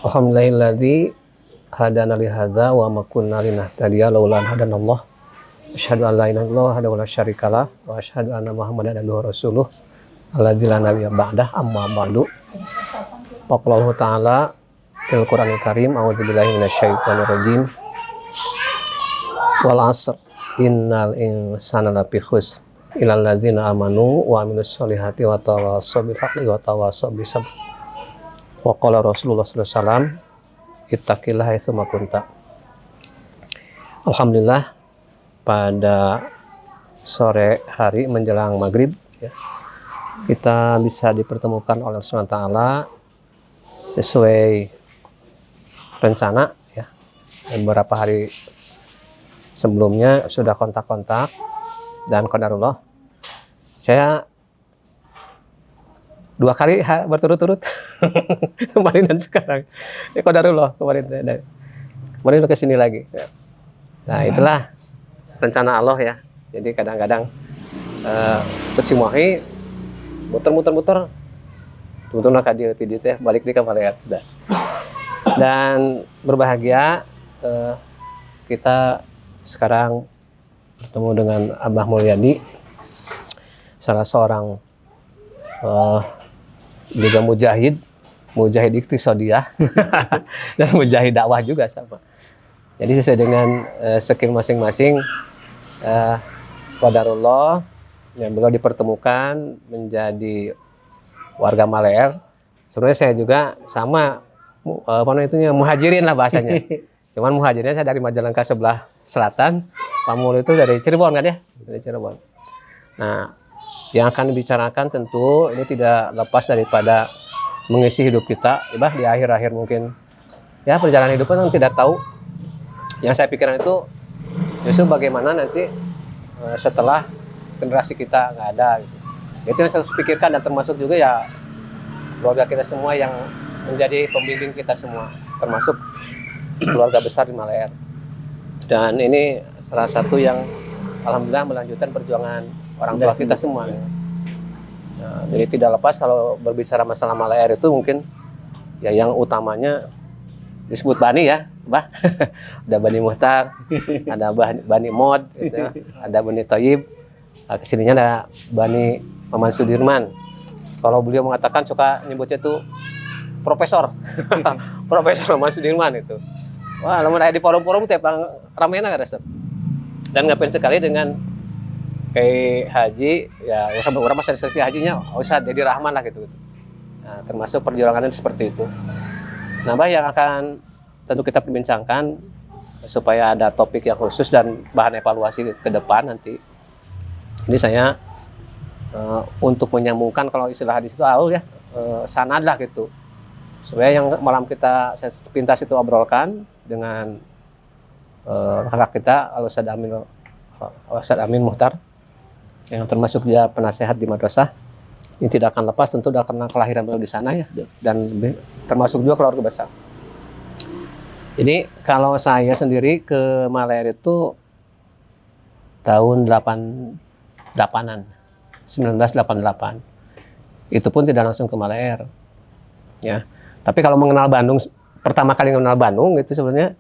Alhamdulillahilladzi hadana li hadza wa ma kunna linahtadiya laula an hadanallah. Asyhadu an la ilaha illallah wahdahu la syarikalah wa asyhadu anna Muhammadan abduhu rasuluh alladzi la nabiyya ba'dah amma ba'du. Faqala ta'ala fil Qur'anil Karim a'udzubillahi minasyaitonir rajim. Wal 'asr innal insana lafi khusr illal ladzina amanu wa amilus solihati wa tawassaw bil haqqi wa tawassaw bis sabr. Wa qala Rasulullah sallallahu alaihi wasallam ittaqillaha haitsu ma kunta. Alhamdulillah, pada sore hari menjelang maghrib ya, kita bisa dipertemukan oleh Allah SWT sesuai rencana ya. Beberapa hari sebelumnya sudah kontak-kontak dan qadarullah saya 2 kali berturut-turut kemarin dan sekarang ya, qadarullah kemarin udah kesini lagi ya. Nah itulah rencana Allah ya. Jadi kadang-kadang kecimahi muter-muter nak hadir di teh balik di kamar dan berbahagia kita sekarang bertemu dengan Abah Mulyadi, salah seorang juga mujahid iqtisadiyah dan mujahid dakwah juga sama. Jadi sesuai dengan skill masing-masing, qadarullah yang beliau dipertemukan menjadi warga Maleer. Sebenarnya saya juga sama muhajirin lah bahasanya. Cuman muhajirinnya saya dari Majalengka sebelah selatan, Pak Mul itu dari Cirebon kan ya? Dari Cirebon. Nah, yang akan dibicarakan tentu ini tidak lepas daripada mengisi hidup kita, ya di akhir-akhir mungkin ya perjalanan hidup kan tidak tahu. Yang saya pikirkan itu justru bagaimana nanti setelah generasi kita nggak ada gitu. Itu yang saya pikirkan, dan termasuk juga ya keluarga kita semua yang menjadi pembimbing kita semua, termasuk keluarga besar di Maleer. Dan ini salah satu yang alhamdulillah melanjutkan perjuangan orang tua kita semua. Nah, jadi tidak lepas kalau berbicara masalah Maleer itu mungkin ya yang utamanya disebut Bani ya, Bah. Ada Bani Muhtar, ada Bani Mod, gitu. Ada Bani Thayyib. Nah, kesininya ada Bani Maman Sudirman. Kalau beliau mengatakan suka nyebutnya tuh Profesor, Profesor Maman Sudirman itu. Wah, lamun aya di forum-forum teh ramena kan resep. Dan ngapain sekali dengan kayak haji ya sampai orang masa selfie hajinya Ustaz Dedi Rahman lah gitu. Nah, termasuk perjuangannya seperti itu. Nah, yang akan tentu kita perbincangkan supaya ada topik yang khusus dan bahan evaluasi ke depan nanti. Ini saya untuk menyambungkan kalau istilah hadis itu ya sanad lah gitu. Supaya yang malam kita saya pintas itu obrolkan dengan kakak kita Al-Ustaz Amin Muhtar yang termasuk dia penasehat di madrasah. Ini tidak akan lepas tentu karena kelahiran beliau di sana ya, dan termasuk juga keluarga besar. Jadi kalau saya sendiri ke Maleer itu tahun 1988. Itu pun tidak langsung ke Maleer. Ya. Tapi kalau mengenal Bandung, pertama kali mengenal Bandung itu sebenarnya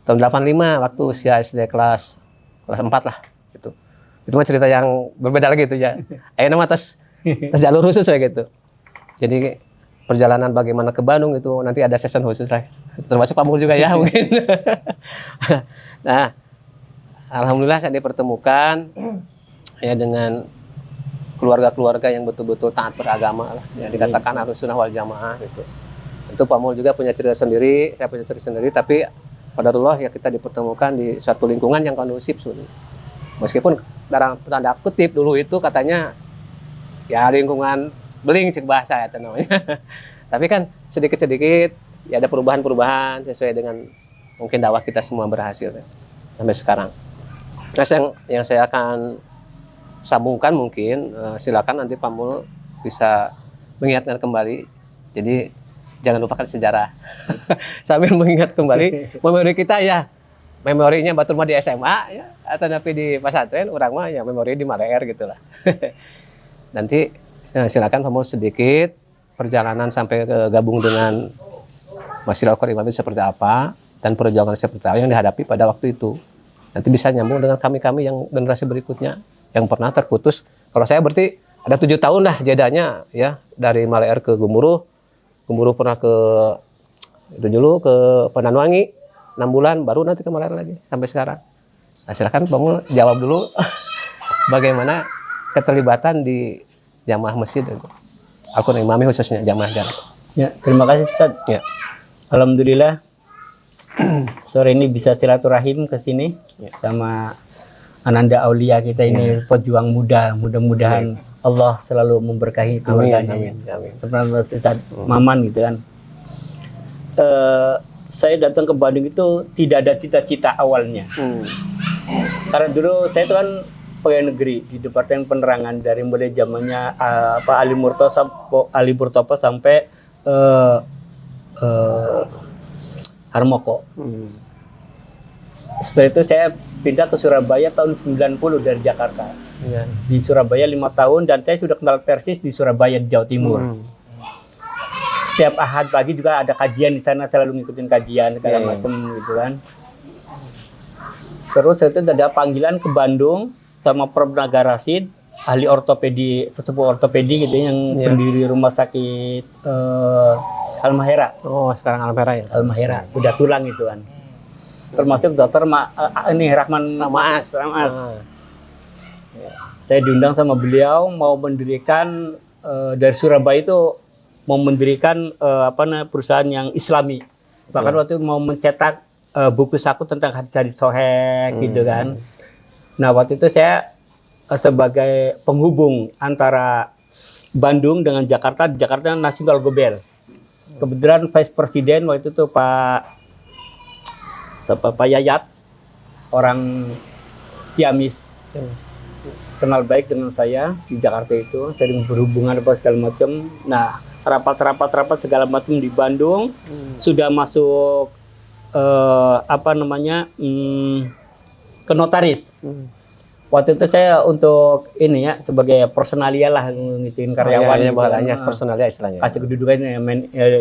tahun 85 waktu usia SD kelas 4 lah gitu. Itu mah cerita yang berbeda lagi itu ya. Ayo nama atas jalur khusus kayak gitu. Jadi perjalanan bagaimana ke Bandung itu nanti ada session khusus lah. Termasuk Pak Mul juga ya mungkin. Nah, alhamdulillah saya dipertemukan ya dengan keluarga-keluarga yang betul-betul taat beragama lah. Yang dikatakan harus sunnah wal jamaah gitu. Tentu Pak Mul juga punya cerita sendiri, saya punya cerita sendiri, tapi qadarullah ya kita dipertemukan di suatu lingkungan yang kondusif sebenarnya. Meskipun dalam tanda kutip dulu itu katanya ya lingkungan beling cek bahasa ya namanya. Tapi kan sedikit-sedikit ya ada perubahan-perubahan sesuai dengan mungkin dakwah kita semua berhasil ya, sampai sekarang. Nah, yang saya akan sambungkan mungkin silakan nanti Pak Mul bisa mengingatkan kembali. Jadi jangan lupakan sejarah sambil mengingat kembali memori kita ya, memorinya batur mah di SMA ya, atau tapi di pesantren orang mah ya memori di Maleer gitulah. Nanti silakan Pak Mul sedikit perjalanan sampai ke gabung dengan masih lakukan imam itu seperti apa dan perjuangan seperti apa yang dihadapi pada waktu itu. Nanti bisa nyambung dengan kami-kami yang generasi berikutnya yang pernah terputus. Kalau saya berarti ada 7 tahun lah jedanya ya, dari Maleer ke Gemuruh. Gemuruh pernah ke itu dulu ke Penanwangi 6 bulan, baru nanti ke Maleer lagi sampai sekarang. Nah, silakan Bang Mul jawab dulu bagaimana keterlibatan di jamaah masjid itu. Aku imami khususnya jamaah jarak. Ya, terima kasih Ustaz. Ya. Alhamdulillah sore ini bisa silaturahim ke sini sama Ananda Aulia kita ini, pejuang muda. Mudah-mudahan Allah selalu memberkahi keluarganya. Amin. Seperti Ustaz Maman gitu kan. Saya datang ke Bandung itu tidak ada cita-cita awalnya. Karena dulu saya itu kan pegawai negeri di Departemen Penerangan dari mulai zamannya Ali Murtopo sampai Harmoko. Setelah itu saya pindah ke Surabaya tahun 90 dari Jakarta. Ya. Di Surabaya 5 tahun dan saya sudah kenal persis di Surabaya, di Jawa Timur. Setiap Ahad pagi juga ada kajian di sana, selalu ngikutin kajian segala macam gitu kan. Terus itu ada panggilan ke Bandung sama Prof. Naga Rasid, ahli ortopedi, sesepuh ortopedi gitu yang pendiri rumah sakit Al-Mahera. Oh, sekarang Al-Mahera ya. Al-Mahera, udah tulang itu kan. Termasuk dokter ini Rahman Maas. Saya diundang sama beliau mau mendirikan dari Surabaya itu mau mendirikan perusahaan yang Islami. Bahkan waktu itu mau mencetak buku saku tentang hadis-hadis sahih gitu kan. Nah, waktu itu saya sebagai penghubung antara Bandung dengan Jakarta, di Jakarta Nasional Gobel. Kebetulan Vice Presiden waktu itu Pak Yayat, orang Ciamis, kenal baik dengan saya di Jakarta itu, sering berhubungan apa segala macam. Nah, rapat segala macam di Bandung sudah masuk ke notaris. Waktu itu saya untuk ini ya sebagai personalia lah ngituin karyawan gitu. Bahasanya personalia istilahnya. Kasih kedudukan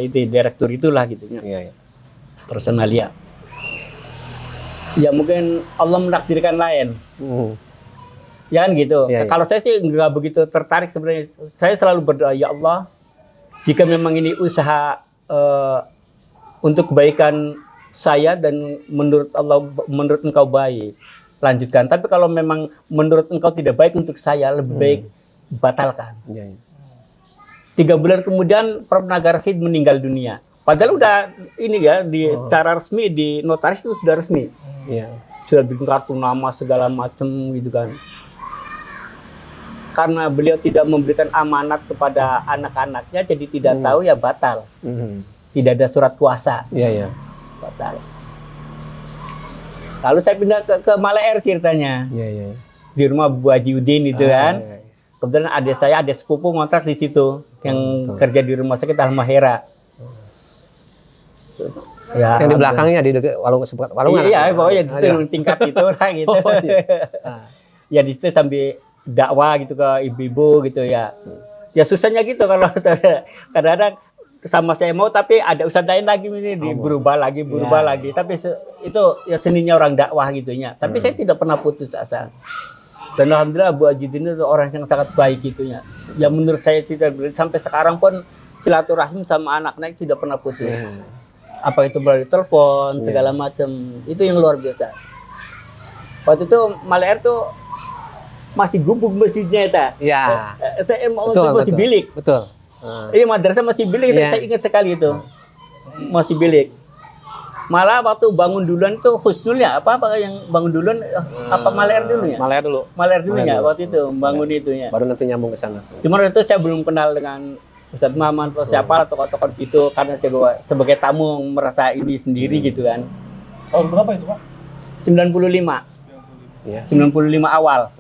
itu direktur itulah gitu ya. Iya. Personalia. Ya mungkin Allah menakdirkan lain. Ya kan gitu. Iya. Kalau saya sih nggak begitu tertarik sebenarnya. Saya selalu berdoa, ya Allah, jika memang ini usaha untuk kebaikan saya dan menurut Allah, menurut Engkau baik, lanjutkan. Tapi kalau memang menurut Engkau tidak baik untuk saya, lebih baik batalkan. 3 bulan kemudian Prof. Naga Rasid meninggal dunia. Padahal udah ini ya secara resmi di notaris itu sudah resmi. Sudah bikin kartu nama segala macam gitu kan. Karena beliau tidak memberikan amanat kepada anak-anaknya, jadi tidak tahu ya batal. Tidak ada surat kuasa. Batal. Lalu saya pindah ke Maleer ceritanya. Di rumah Bu Haji Udin itu kan. Kebetulan adik sepupu ngontrak di situ yang kerja di rumah sakit Al-Mahera. Ya, yang di belakangnya di dekat walungan. Iya, pokoknya di situ tingkat itu lah gitu. Ya di situ sambil dakwah gitu ke ibu-ibu gitu ya. Ya susahnya gitu kalau kadang-kadang sama saya mau tapi ada ustadz lain lagi ini berubah lagi. Tapi itu ya seninya orang dakwah gitunya. Tapi saya tidak pernah putus asa. Dan alhamdulillah Bu Haji ini orang yang sangat baik gitunya. Ya menurut saya tidak, sampai sekarang pun silaturahim sama anak-anak tidak pernah putus. Apa itu melalui telepon segala macam. Itu yang luar biasa. Waktu itu Maleer tuh masih gubuk masjidnya itu. Saya mau masih bilik. Betul. Iya, madrasah masih bilik. Saya ingat sekali itu. Masih bilik. Malah waktu bangun duluan itu husnulnya apa yang bangun duluan apa Maleer dulunya? Maleer dulunya waktu itu bangun itunya. Baru nanti nyambung ke sana. Cuma itu saya belum kenal dengan Ustadz Maman atau siapa atau tokoh-tokoh di situ karena saya sebagai tamu merasa ini sendiri gitu kan. Tahun berapa itu, Pak? 95. 95 awal.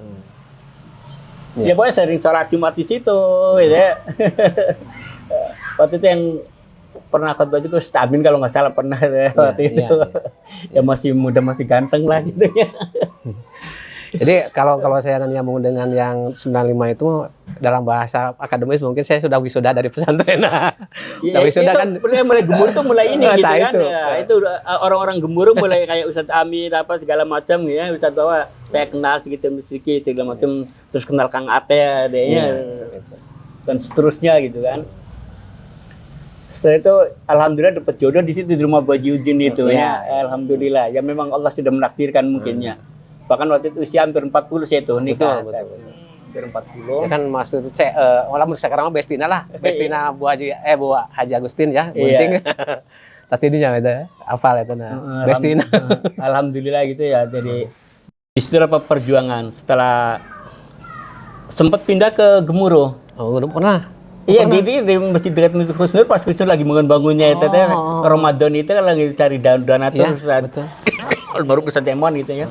Ya pokoknya sering sholat Jumat di situ gitu ya. Waktu itu yang pernah khotbah itu Stamin kalau nggak salah pernah ya, waktu itu. Ya masih muda, masih ganteng lah gitu ya. Jadi kalau saya nyambung dengan yang 95 itu dalam bahasa akademis mungkin saya sudah wisuda dari pesantren. Ya, wisuda itu kan mulai gemuruh tuh mulai ini gitu Nah, kan. itu. Ya, itu orang-orang gemuruh mulai kayak Ustadz Amin apa segala macam ya. Ustadz bahwa saya kenal sedikit segala macam, terus kenal Kang Ate adanya dan seterusnya gitu kan. Setelah itu alhamdulillah dapat jodoh di situ di rumah Bajiuddin itu ya. Alhamdulillah. Ya memang Allah sudah menakdirkan mungkinnya. Bahkan waktu itu usia hampir 40 saya itu nikah. Betul. Hampir 40. Ya kan maksud itu walaupun sekarang mah Bestina lah. Bestina Bu Haji Agustin ya, Bunting. Tapi ini yang ada hafal itu nah. Bestina. Alhamdulillah gitu ya. Jadi di situ apa perjuangan setelah sempat pindah ke Gemuruh. Oh, belum pernah. Iya, di masjid dekat Masjid Husnul pas Husnul lagi bangun-bangunnya itu teh Ramadan itu kan lagi cari donatur Betul. baru Ustadz Emon gitu ya.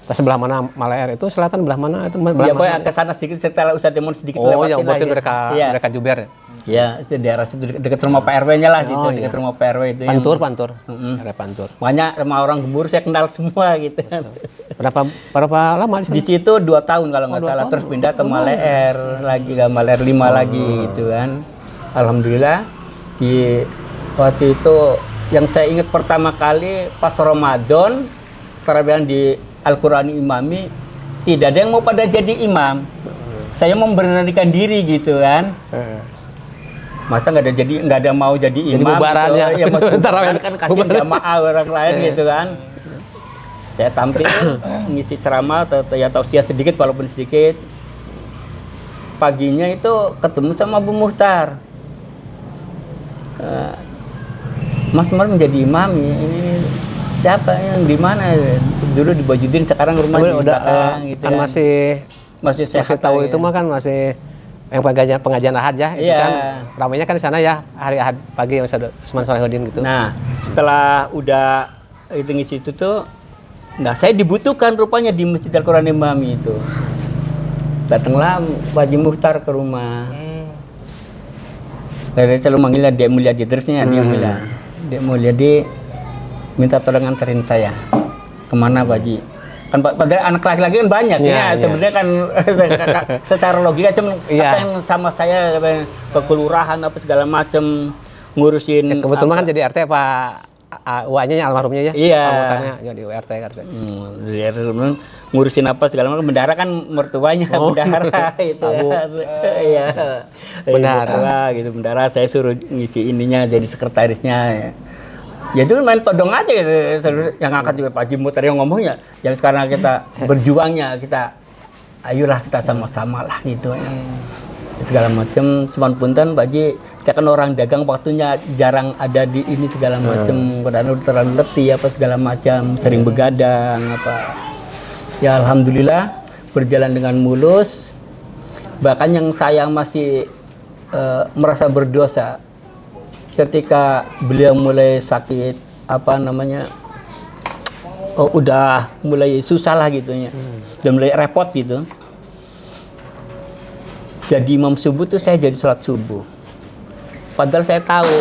Ke sebelah mana Malaer itu selatan belah mana itu Iya, boy ke sana sedikit setelah Ustadz Emon sedikit lewatin yang berarti mereka Juber ya. Iya, itu daerah situ dekat rumah Pak RW-nya lah situ, dekat rumah Pak RW itu. Pantur. Ada Pantur. Makanya sama orang Gemuruh saya kenal semua gitu. Berapa lama di sana? Di situ 2 tahun kalau nggak salah, terus pindah ke Malaer lagi, ke Malaer 5 lagi gitu kan. Alhamdulillah di waktu itu yang saya ingat pertama kali pas Ramadan tarawehan di Al-Qurani Imami, tidak ada yang mau pada jadi imam. Saya memberanikan diri gitu kan. Masa nggak ada mau jadi imam. Jadi bubarannya. Gitu. Ya bubaran kan kasih jamaah orang lain gitu kan. Saya tampil ngisi ceramah atau tausiah sedikit walaupun sedikit. Paginya itu ketemu sama Bu Muhtar. Mas Umar menjadi imam ini siapa yang di mana? Dulu di Bajiuddin, sekarang rumah di belakang gitu kan. Masih tahu itu mah kan masih yang pengajian Ahad ya. Itu kan ramainya kan di sana ya hari Ahad pagi Ustaz Usman Sholihuddin gitu. Nah, setelah udah itu ngisi itu tuh, nah saya dibutuhkan rupanya di Masjid Al-Qur'an Imami itu. Datanglah Pak Haji Muhtar ke rumah. Dari selalu manggilnya Dek Mulyadi terusnya Dek Mulyadi minta tolong anterin saya. Kemana Pak Haji? Kan padahal anak laki-laki kan banyak ya. Sebenarnya kan secara logika cuma apa yang sama saya ke kelurahan apa segala macam ngurusin. Kebetulan kan jadi RT Pak uanya almarhumnya ya. Iya. Anggotanya jadi RT. Ngurusin apa segala macam. Bendara kan mertuanya bendara itu. Iya. Bendara gitu. Bendara saya suruh ngisi ininya jadi sekretarisnya ya. Ya itu main todong aja gitu. Yang angkat juga Pak Haji Muhtar yang ngomongnya. Yang sekarang kita berjuangnya, kita ayolah kita sama-sama lah gitu ya. Segala macam, cuman punten Pak Haji, saya kan orang dagang waktunya jarang ada di ini segala macam. Kadang terlalu letih apa segala macam, sering begadang apa. Ya alhamdulillah berjalan dengan mulus. Bahkan yang saya masih merasa berdosa ketika beliau mulai sakit udah mulai susah lah gitu ya, udah mulai repot gitu. Jadi imam subuh tuh saya jadi sholat subuh. Padahal saya tahu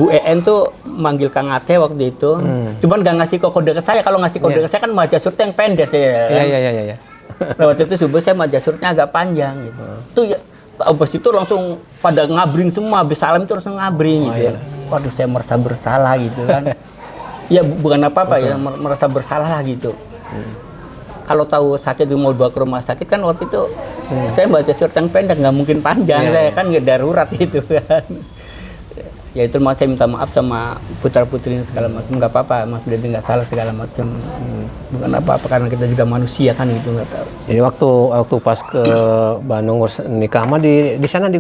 Bu EN tuh manggil Kang Ate waktu itu, cuman gak ngasih kode ke saya. Kalau ngasih kode ke saya kan majasurnya yang pendek ya. Iya. Nah, waktu itu subuh saya majasurnya agak panjang gitu. Tuh ya, abis itu langsung pada ngabring semua, habis salam itu langsung ngabring gitu ya. Waduh, saya merasa bersalah gitu kan. Ya bukan apa-apa ya, merasa bersalah lah gitu. Kalau tahu sakit mau bawa ke rumah sakit kan waktu itu saya baca surat yang pendek, nggak mungkin panjang, saya kan nggak darurat itu kan. Ya itu saya minta maaf sama putra-putri segala macam, nggak apa-apa, Mas Budi nggak salah segala macam. Bukan apa-apa karena kita juga manusia kan gitu, nggak tahu. Jadi waktu pas ke Bandung nikah mah di sana di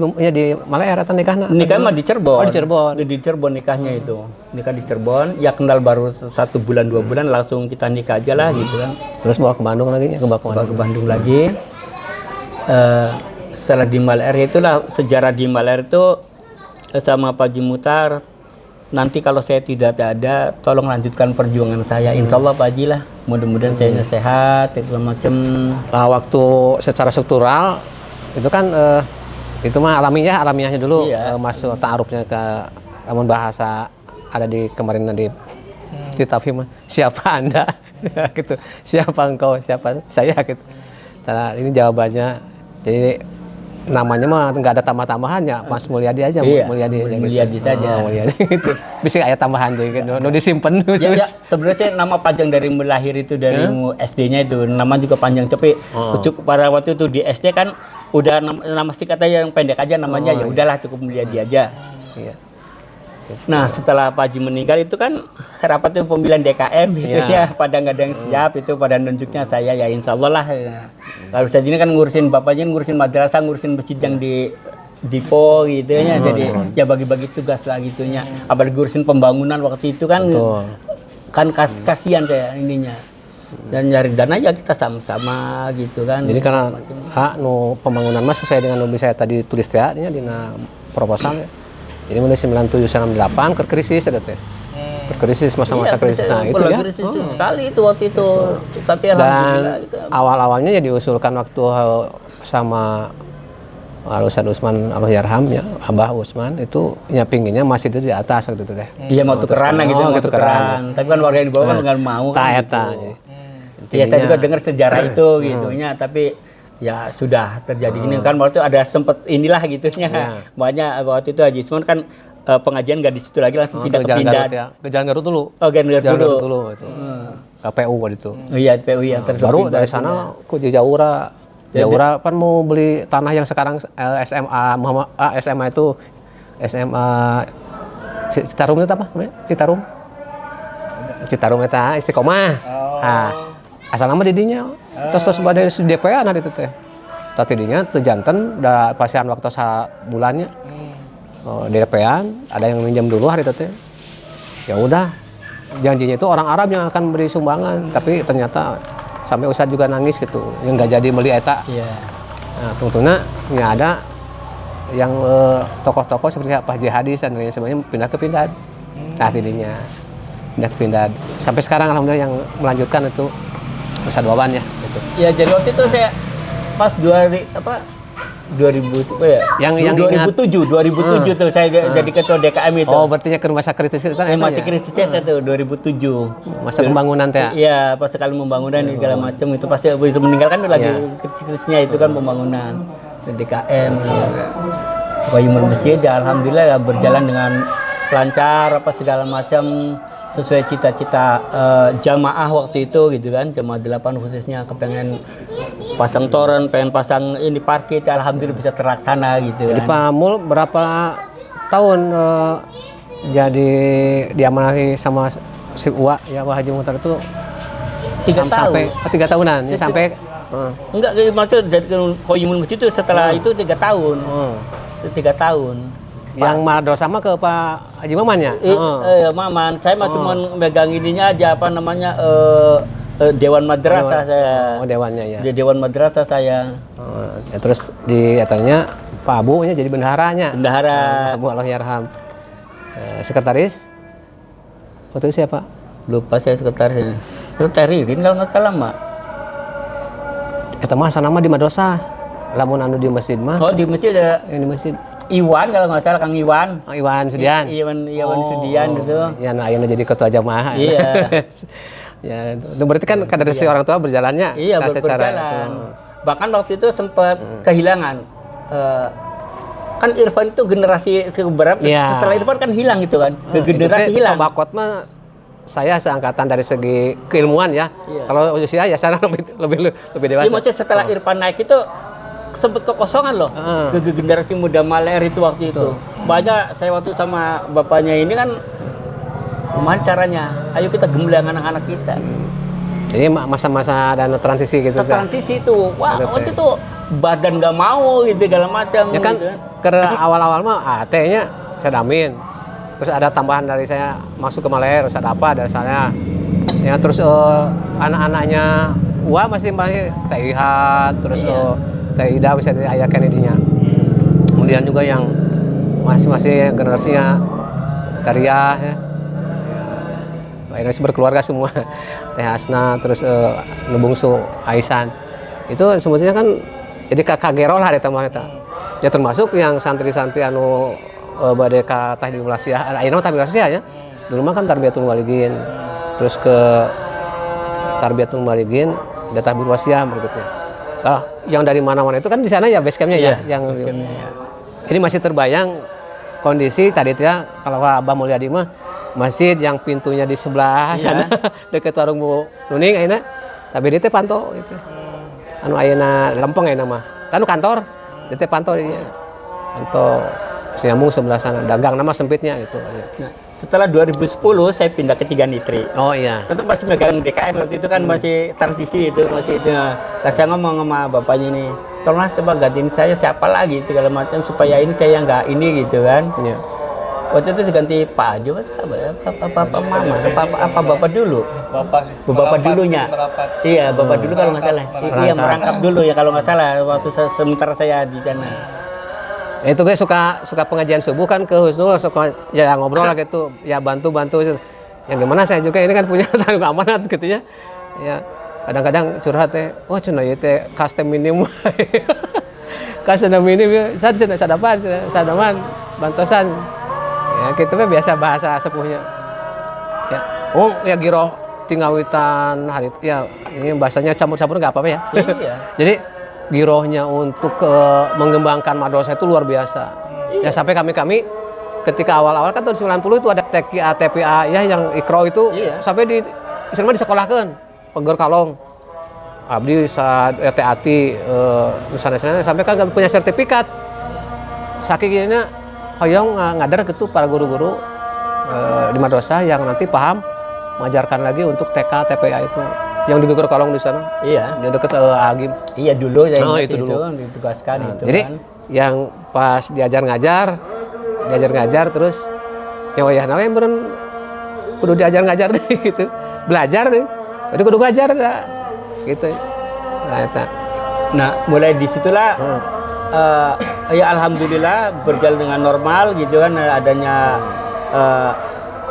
Malaer atau nikahnya? Nikah mah di Cirebon. Oh, di Cirebon. Di Cirebon nikahnya itu. Nikah di Cirebon, ya kenal baru 1 bulan 2 bulan langsung kita nikah aja lah gitu kan. Terus bawa ke Bandung lagi ya, Bawa ke Bandung lagi. Setelah di Malaer itulah sejarah di Malaer itu sama Pak Haji Muhtar, nanti kalau saya tidak ada, tolong lanjutkan perjuangan saya. Insya Allah Pak Haji lah, mudah-mudahan saya sehat, segala macam. Nah, waktu secara struktural itu kan itu mah alamiahnya dulu masuk ta'arufnya ke namun bahasa ada di kemarin di Tafhim siapa Anda gitu. Siapa engkau? Siapa? Saya gitu. Nah, ini jawabannya. Jadi namanya mah nggak ada tambah-tambahannya, Mas Mulyadi aja, Iya, Mulyadi aja. Mulyadi gitu. saja. Mulyadi gitu. Bisa kayak tambahan tuh gitu. No disimpan Ya, khusus. ya, sebenarnya nama panjang dari lahir itu dari SD-nya itu nama juga panjang tapi untuk pada waktu itu di SD kan udah nama singkat aja yang pendek aja namanya ya udahlah cukup Mulyadi aja. Iya. Nah setelah Pak Haji meninggal itu kan rapat itu pemilihan DKM gitu ya pada nggak ada yang siap itu pada nunjuknya saya ya insya Allah lah. Kalau saja ini kan ngurusin bapaknya ngurusin madrasah ngurusin masjid yang di Dipo gitu ya jadi ya bagi-bagi tugas lah gitunya apalagi ngurusin pembangunan waktu itu kan kan kasihan kayak ininya dan nyari dana ya kita sama-sama gitu kan. Jadi karena pembangunan mas sesuai dengan yang saya tadi tulis ya di proposal. Jadi mulai 97-98 ke krisis ada teh. Krisis masa-masa krisis. Nah itu ya. Krisis sekali itu waktu itu. Tapi alhamdulillah dan gitu. awal-awalnya ya diusulkan waktu sama Ustaz Usman Allahyarham ya, Abah Usman itu pinginnya masjid itu di atas waktu itu teh. Iya mau tukeran lah gitu, mau tukeran. Tapi kan warga yang di bawah kan nggak mau kan. Iya saya juga dengar sejarah itu gitunya, tapi ya sudah terjadi ini kan waktu itu ada sempet inilah gitunya. Makanya waktu itu Haji Usman kan pengajian nggak di situ lagi langsung pindah ke Pindad. Ke Jalan Garut dulu. Oh Jalan Garut dulu. Itu. KPU waktu itu. Oh iya PU yang terus. Baru dari sana ke Jaura. Jaura kan mau beli tanah yang sekarang SMA SMA itu SMA Citarum itu apa namanya? Citarum itu Istiqomah. Nah, asal nama didinya terus badai DPA nah itu teh. Tadi dinya teu janten da pasian waktu bulannya. DPA ada yang minjam dulu hari itu teh. Ya udah. Janjinya itu orang Arab yang akan beri sumbangan, tapi ternyata sampai Ustadz juga nangis gitu, yang nggak jadi beli eta. Iya. Nah, tentunya nggak ada yang tokoh-tokoh seperti Pak Haji Hadis dan lain sebagainya pindah ke Pindad. Nah, tidinya pindah ke Pindad. Sampai sekarang alhamdulillah yang melanjutkan itu Ustadz Wawan ya. Gitu. Ya jadi waktu itu saya pas 2000 ya? Yang 2007 tuh saya jadi ketua DKM itu. Oh, berarti ke masa kritis itu masih kritisnya itu 2007. Masa pembangunan teh. Iya, pas sekali pembangunan segala macam itu pasti begitu meninggalkan lagi kritis-kritisnya itu kan pembangunan DKM. Bangunan masjid ya alhamdulillah ya berjalan dengan lancar apa segala macam sesuai cita-cita jamaah waktu itu gitu kan, jamaah 8 khususnya kepengen pasang toren, pengen pasang ini parkir, alhamdulillah bisa terlaksana gitu kan. Jadi Pak Mul berapa tahun jadi diamanahi sama si Uwa ya Pak Haji Muhtar itu 3 tahun. Sampai 3 tahunan ya, sampai enggak maksud jadi koyumun masjid itu setelah itu 3 tahun. 3 tahun. Yang Mado sama ke Pak Haji Maman ya? Maman, saya mah cuma megang ininya aja apa namanya Dewan Madrasah saya. Oh, dewannya ya. Di Dewan Madrasah saya. Ya, terus di katanya Pak Abu nya jadi bendaharanya. Bendahara. Abu Allahyarham. Sekretaris? Waktu itu siapa? Lupa saya sekretarisnya. Itu Teririn kalau nggak salah, Mak. Eta mah nama di Madosa. Lamun anu di masjid mah. Oh, di masjid ada Ini masjid. Iwan kalau nggak salah Kang Iwan. Oh, Iwan Sudian. Iwan Sudian gitu. Ya, nah ayeuna jadi ketua jamaah. Iya. Ya, itu berarti kan kaderisasi orang tua berjalannya. Iya, berjalan. Bahkan waktu itu sempat kehilangan. Kan Irfan itu generasi seberapa? Setelah Irfan kan hilang gitu kan. Generasi hilang. Bakot mah saya seangkatan dari segi keilmuan ya. Kalau usia ya sana lebih dewasa. Iya, maksudnya setelah Irfan naik itu sempat kekosongan loh. Generasi muda Maler itu waktu itu. Banyak saya waktu sama bapaknya ini kan gimana caranya? Ayo kita gemblang anak-anak kita. Jadi masa-masa dan transisi gitu. Transisi itu, wah waktu itu badan nggak mau gitu segala macam. Ya kan, gitu. Karena awal-awal mah AT-nya saya damin. Terus ada tambahan dari saya masuk ke Maler, terus ada apa dari saya. Ya terus anak-anaknya masih Teihat, terus Teida bisa diayakan idinya. Kemudian juga yang masih generasinya Karya ya. Akhirnya berkeluarga semua. Teh Hasna, terus Nubungsu Aisan. Itu sebetulnya kan jadi kakak gero lah di tempat itu. Ya termasuk yang santri-santri anu bade ka Tahdiul Wasiah, ayeuna Tahdiul Wasiah ya. Dulu mah kan Tarbiyatul Walidin. Terus ke Tarbiyatul Balighin, dan Tahbir Wasiah berikutnya. Yang dari mana-mana itu kan di sana ya base campnya ya. Yang ini masih terbayang kondisi tadi itu ya, kalau Abah Mulyadi mah masjid yang pintunya di sebelah sana dekat warung Bu Nuning ayeuna. Tapi dia teh panto itu. Anu ayeuna lempeng ayeuna mah. Kan kantor, dia teh panto dia. Panto nyambung sebelah sana. Dagang nama sempitnya itu. Nah, setelah 2010 saya pindah ke Tiga Nitri. Oh iya. Tetap masih megang DKM waktu itu kan masih transisi itu masih itu. Nah, saya ngomong sama bapaknya ini, tolonglah coba gantiin saya siapa lagi segala macam supaya ini saya nggak ini gitu kan. Iya. Waktu itu diganti Pak Ajo, apa mama, apa bapak dulu? Bapak sih. Bapak dulunya. Iya, bapak dulu kalau nggak salah. Iya, merangkap dulu ya kalau nggak salah waktu sementara saya di sana. Itu gue suka pengajian subuh kan ke Husnul, suka ya ngobrol lah gitu, ya bantu. Yang gimana saya juga ini kan punya tanggung amanat gitu ya. Ya kadang-kadang curhat teh, oh cenah ieu teh custom minim. Custom minim sadaman bantosan. Ya gitu mah biasa bahasa sepuhnya. Ya. Oh ya giroh tinggawitan hari ya ini bahasanya campur-campur enggak apa-apa ya. Iya. Jadi girohnya untuk mengembangkan madrasah itu luar biasa. Ya sampai kami ketika awal-awal kan tahun 90 itu ada TPA ya yang Iqra itu sampai di istilahnya disekolahkeun peger kalong. Abdi saat TAT sana sampai kan punya sertifikat. Saking nya hoyong ngadar gitu para guru-guru di madrasah yang nanti paham mengajarkan lagi untuk TK TPA itu. Yang di Geger Kalong di sana. Iya. Di dekat Agim. Iya dulu ya itu dulu ditugaskan itu. Jadi kan. yang pas diajar ngajar terus ya wayah nawe beren kudu diajar ngajar deh gitu. Belajar deh. Jadi kudu ngajar dah. Gitu. Nah, eta. Nah, mulai disitulah ya alhamdulillah berjalan dengan normal gitu kan adanya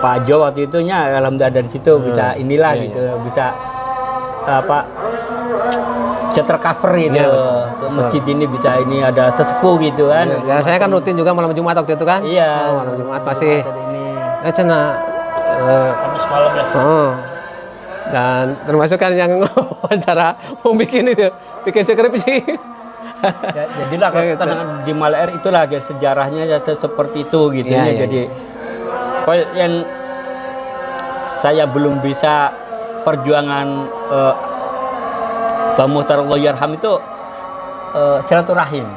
Pak Jo waktu itu nya alhamdulillah dari situ bisa inilah gitu bisa bisa tercover gitu masjid ini bisa ini ada sesepuh gitu kan ya saya kan rutin juga malam Jumat waktu itu kan malam Jumat masih cenah Kamis malam ya. Dan termasuk kan yang wawancara mau bikin skripsi. Jadilah kadang di Malair itulah jadi sejarahnya seperti itu gitu ya. Jadi yang saya belum bisa perjuangan Pak Muhtar Allah Yarham itu silaturahim.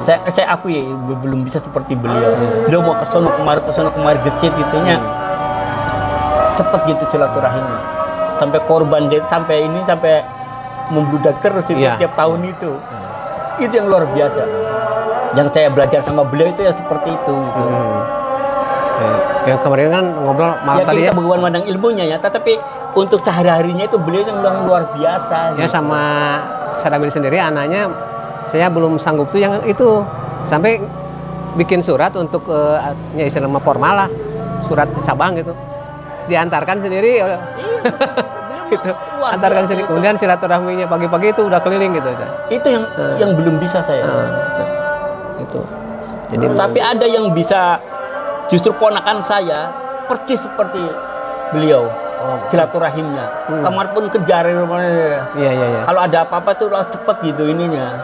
Saya akui belum bisa seperti beliau. Beliau mau ke sono kemari gesit gitunya. Cepet gitu silaturahimnya. Sampai korban sampai membludak terus itu tiap tahun itu. Itu yang luar biasa. Yang saya belajar sama beliau itu ya seperti itu gitu. Yang kemarin kan ngobrol malam tadi kita bagaimana mandang ilmunya ya, tetapi untuk sehari-harinya itu beliau yang luar biasa. Ya gitu. Sama Sadabil sendiri anaknya saya belum sanggup tuh yang itu sampai bikin surat untuk ya istilahnya formal lah, surat cabang gitu. Diantarkan sendiri gitu. Antarkan sendiri. Kemudian silaturahminya pagi-pagi itu udah keliling gitu. Itu yang belum bisa saya. Itu. Jadi tapi ada yang bisa. Justru ponakan saya persis seperti beliau silaturahimnya. Kamar pun kejar rumahnya. Iya. Kalau ada apa-apa tuh cepet gitu ininya.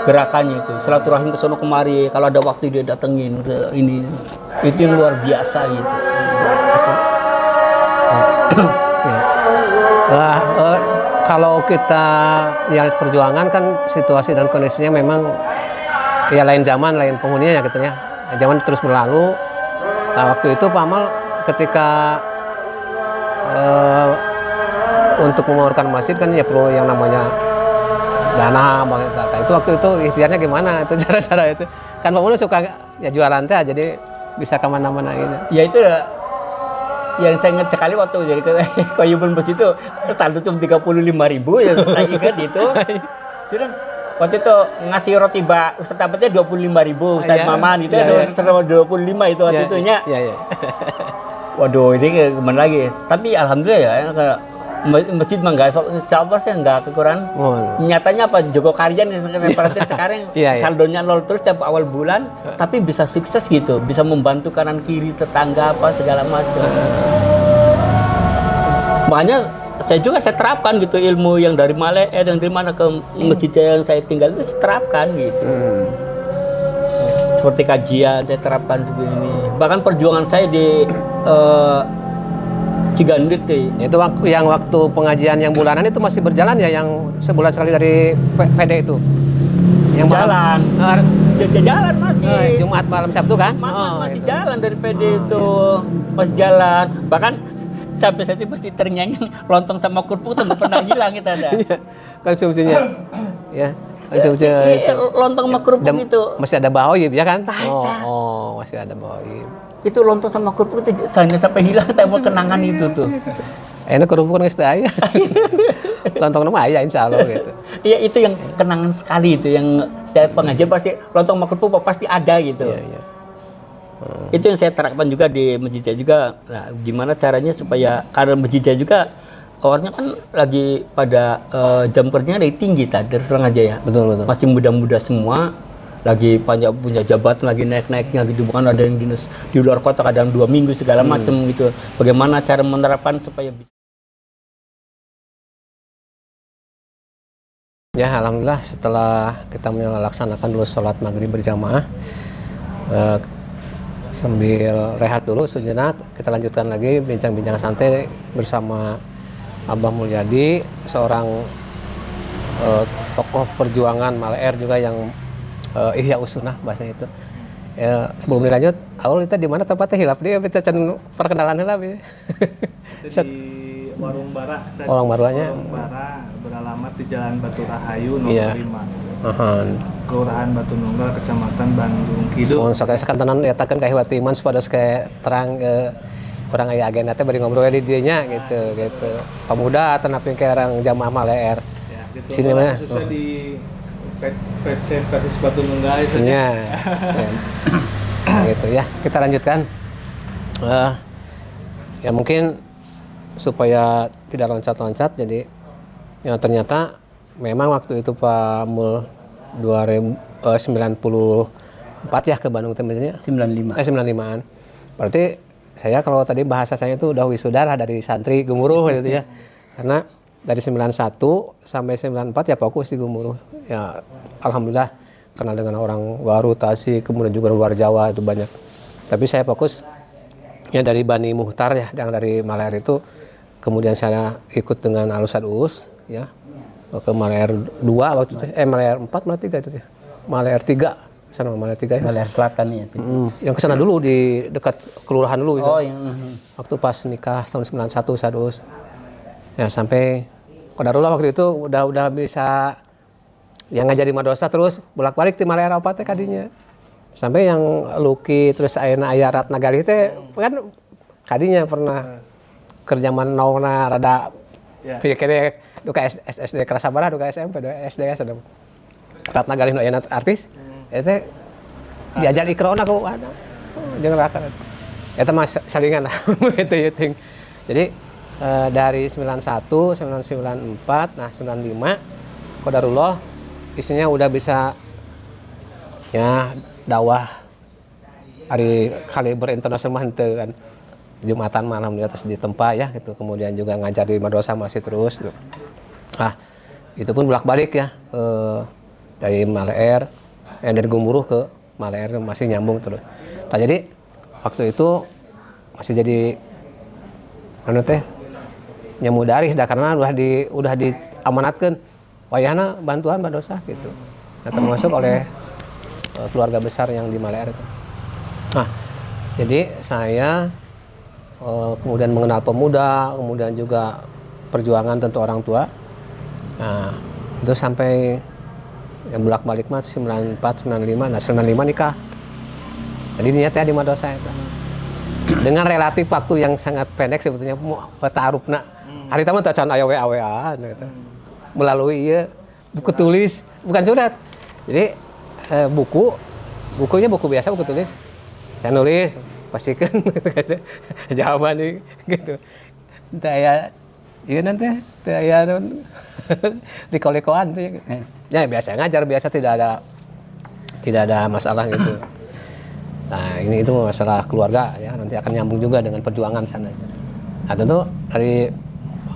Gerakannya itu silaturahim ke sono kemari. Kalau ada waktu dia datengin ke ini. Itu yang luar biasa gitu. Kalau kita lihat perjuangan kan situasi dan kondisinya memang ya lain zaman, lain penghuninya ya gitu ya. Zaman terus berlalu. Nah, waktu itu Pak Amal ketika untuk membangun masjid kan ya perlu yang namanya dana, itu waktu itu ikhtiarnya gimana itu cara-cara itu kan Pak Amal suka ya jualan teh jadi bisa kemana-mana gitu. Ya itu yang saya ingat sekali waktu jadi ke Koyubun Bus itu saldo cuma 35.000 ya saya ingat itu. Jadi waktu itu ngasih roti Ustaz Abadnya 25.000 Ustaz Maman itu ada 25 itu waktu itu nya. Iya. Waduh ini gimana lagi? Tapi alhamdulillah ya masjid mah enggak insyaallah sih enggak kekurangan. Nyatanya apa Joko Karyan sekarang saldonya nol terus tiap awal bulan tapi bisa sukses gitu, bisa membantu kanan kiri tetangga apa segala macam. Makanya saya terapkan gitu ilmu yang dari Malaya yang dari mana ke masjid yang saya tinggal itu saya terapkan gitu. Seperti kajian saya terapkan seperti ini. Bahkan perjuangan saya di Ciganjur tuh. Itu waktu pengajian yang bulanan itu masih berjalan ya, yang sebulan sekali dari PD itu. Yang Jalan. Jalan masih. Jumat malam Sabtu kan? Masih itu. jalan dari PD itu. Masih jalan. Bahkan sampai saat ini masih ternyanyi lontong sama kerupuk itu nggak pernah hilang kita ada. Konsumsinya. Ya. Konsumsinya itu. Lontong sama kerupuk itu. Masih ada bahoib ya kan? Tahu. Masih ada bahoib. Itu lontong sama kerupuk itu sampai hilang tapi kenangan itu tuh. Enak kerupuk geus teu aya. Lontong nama aya insyaallah gitu. Iya itu yang kenangan sekali itu yang saya pengajian pasti lontong sama kerupuk pasti ada gitu. Iya. Itu yang saya terapkan juga di masjidnya juga. Nah, gimana caranya supaya karena masjidnya juga orangnya kan lagi pada jam kerjanya dari tinggi tadi terus terang aja ya. Betul. Masih muda-muda semua, lagi punya jabatan lagi naik-naiknya gitu. Bukan ada yang dinas di luar kota kadang 2 minggu segala macam gitu. Bagaimana cara menerapkan supaya bisa. Ya alhamdulillah setelah kita melaksanakan dulu sholat maghrib berjamaah, sambil rehat dulu sejenak, kita lanjutkan lagi bincang-bincang santai bersama Abah Mulyadi, seorang tokoh perjuangan Malaya juga yang Ihya Usunah bahasanya itu. Sebelum dilanjut, awal kita di mana tempatnya hilap dia, kita can perkenalan hilap ya. Itu di Warung Bara. Warung Baranya. Warung Bara beralamat di Jalan Batu Rahayu nomor Iya. 5. Kelurahan Batu Nunggal, Kecamatan Bandung Kidul. Mohon sakantanan nyatakeun ka Hiwati Iman supados kayak terang orang aya agenda teh bari ngobrol di dieu nya gitu. Pemuda atau napi ke orang jamaah Malaya. Ya, gitu. Sini mah. Khususnya di PC Persis Batu Nunggal saja. Iya. Nah, gitu ya. Kita lanjutkan. Ya mungkin supaya tidak loncat-loncat, jadi ya ternyata memang waktu itu Pak Mul 94 ya ke Bandung tempatnya 95. 95-an. Berarti saya kalau tadi bahasa saya itu udah wisuda lah dari santri Gemuruh gitu ya. Karena dari 91 sampai 94 ya fokus di Gemuruh. Ya alhamdulillah kenal dengan orang Waru, Tasik, kemudian juga luar Jawa itu banyak. Tapi saya fokus ya dari Bani Muhtar ya, yang dari Malaya itu. Kemudian saya ikut dengan Alusan Uus ya ke Malaya 2 waktu itu, Malaya 4 Malaya 3 itu ya. Malaya 3 sana Malaya 3 ya. Malaya Selatan ya. Yang ke sana dulu di dekat kelurahan dulu itu. Oh yang Waktu pas nikah tahun 91 saya Uus. Ya sampai qadarullah waktu itu udah bisa yang ngajari madrasah terus bolak-balik di Malaya 4 teh kadinya. Sampai yang Luki terus ayeuna aya Ratna Galih teh kan kadinya pernah kerjaman naona rada pikirnya duka SD Kerasabara duka SMP duka SD ya sedang Ratna Galih nu aya artis eta diajar ikrona ku ada jeung raka eta mah salingan lah itu ting. Jadi dari 91 94 nah 95 qadarullah isinya udah bisa ya dakwah hari kaliber internasional henteu kan. Jumatan malam di atas di tempat ya gitu, kemudian juga ngajar di madrasah masih terus gitu. Nah itu pun bolak-balik ya dari Malaya dari Gemuruh ke Malaya masih nyambung terus. Nah, jadi waktu itu masih jadi anu teh nyamudaris dah karena udah diamanatkeun wayahna bantuan madrasah gitu. Nah, termasuk oleh keluarga besar yang di Malaya itu. Nah jadi saya kemudian mengenal pemuda, kemudian juga perjuangan tentu orang tua. Nah, itu sampai yang bolak-balik mah 94, 95, nah 95 nikah. Jadi niatnya di madrasah itu. Dengan relatif waktu yang sangat pendek sebetulnya ta'arufna. Hari tamu teh can aya WA gitu. Melalui buku tulis, bukan surat. Jadi bukunya buku biasa, buku tulis. Saya nulis pastikan gitu, jawaban gitu. Saya iya nanti saya di kolekoan tuh ya biasa ngajar biasa tidak ada masalah gitu. Nah ini itu masalah keluarga ya nanti akan nyambung juga dengan perjuangan sana. Nah tentu dari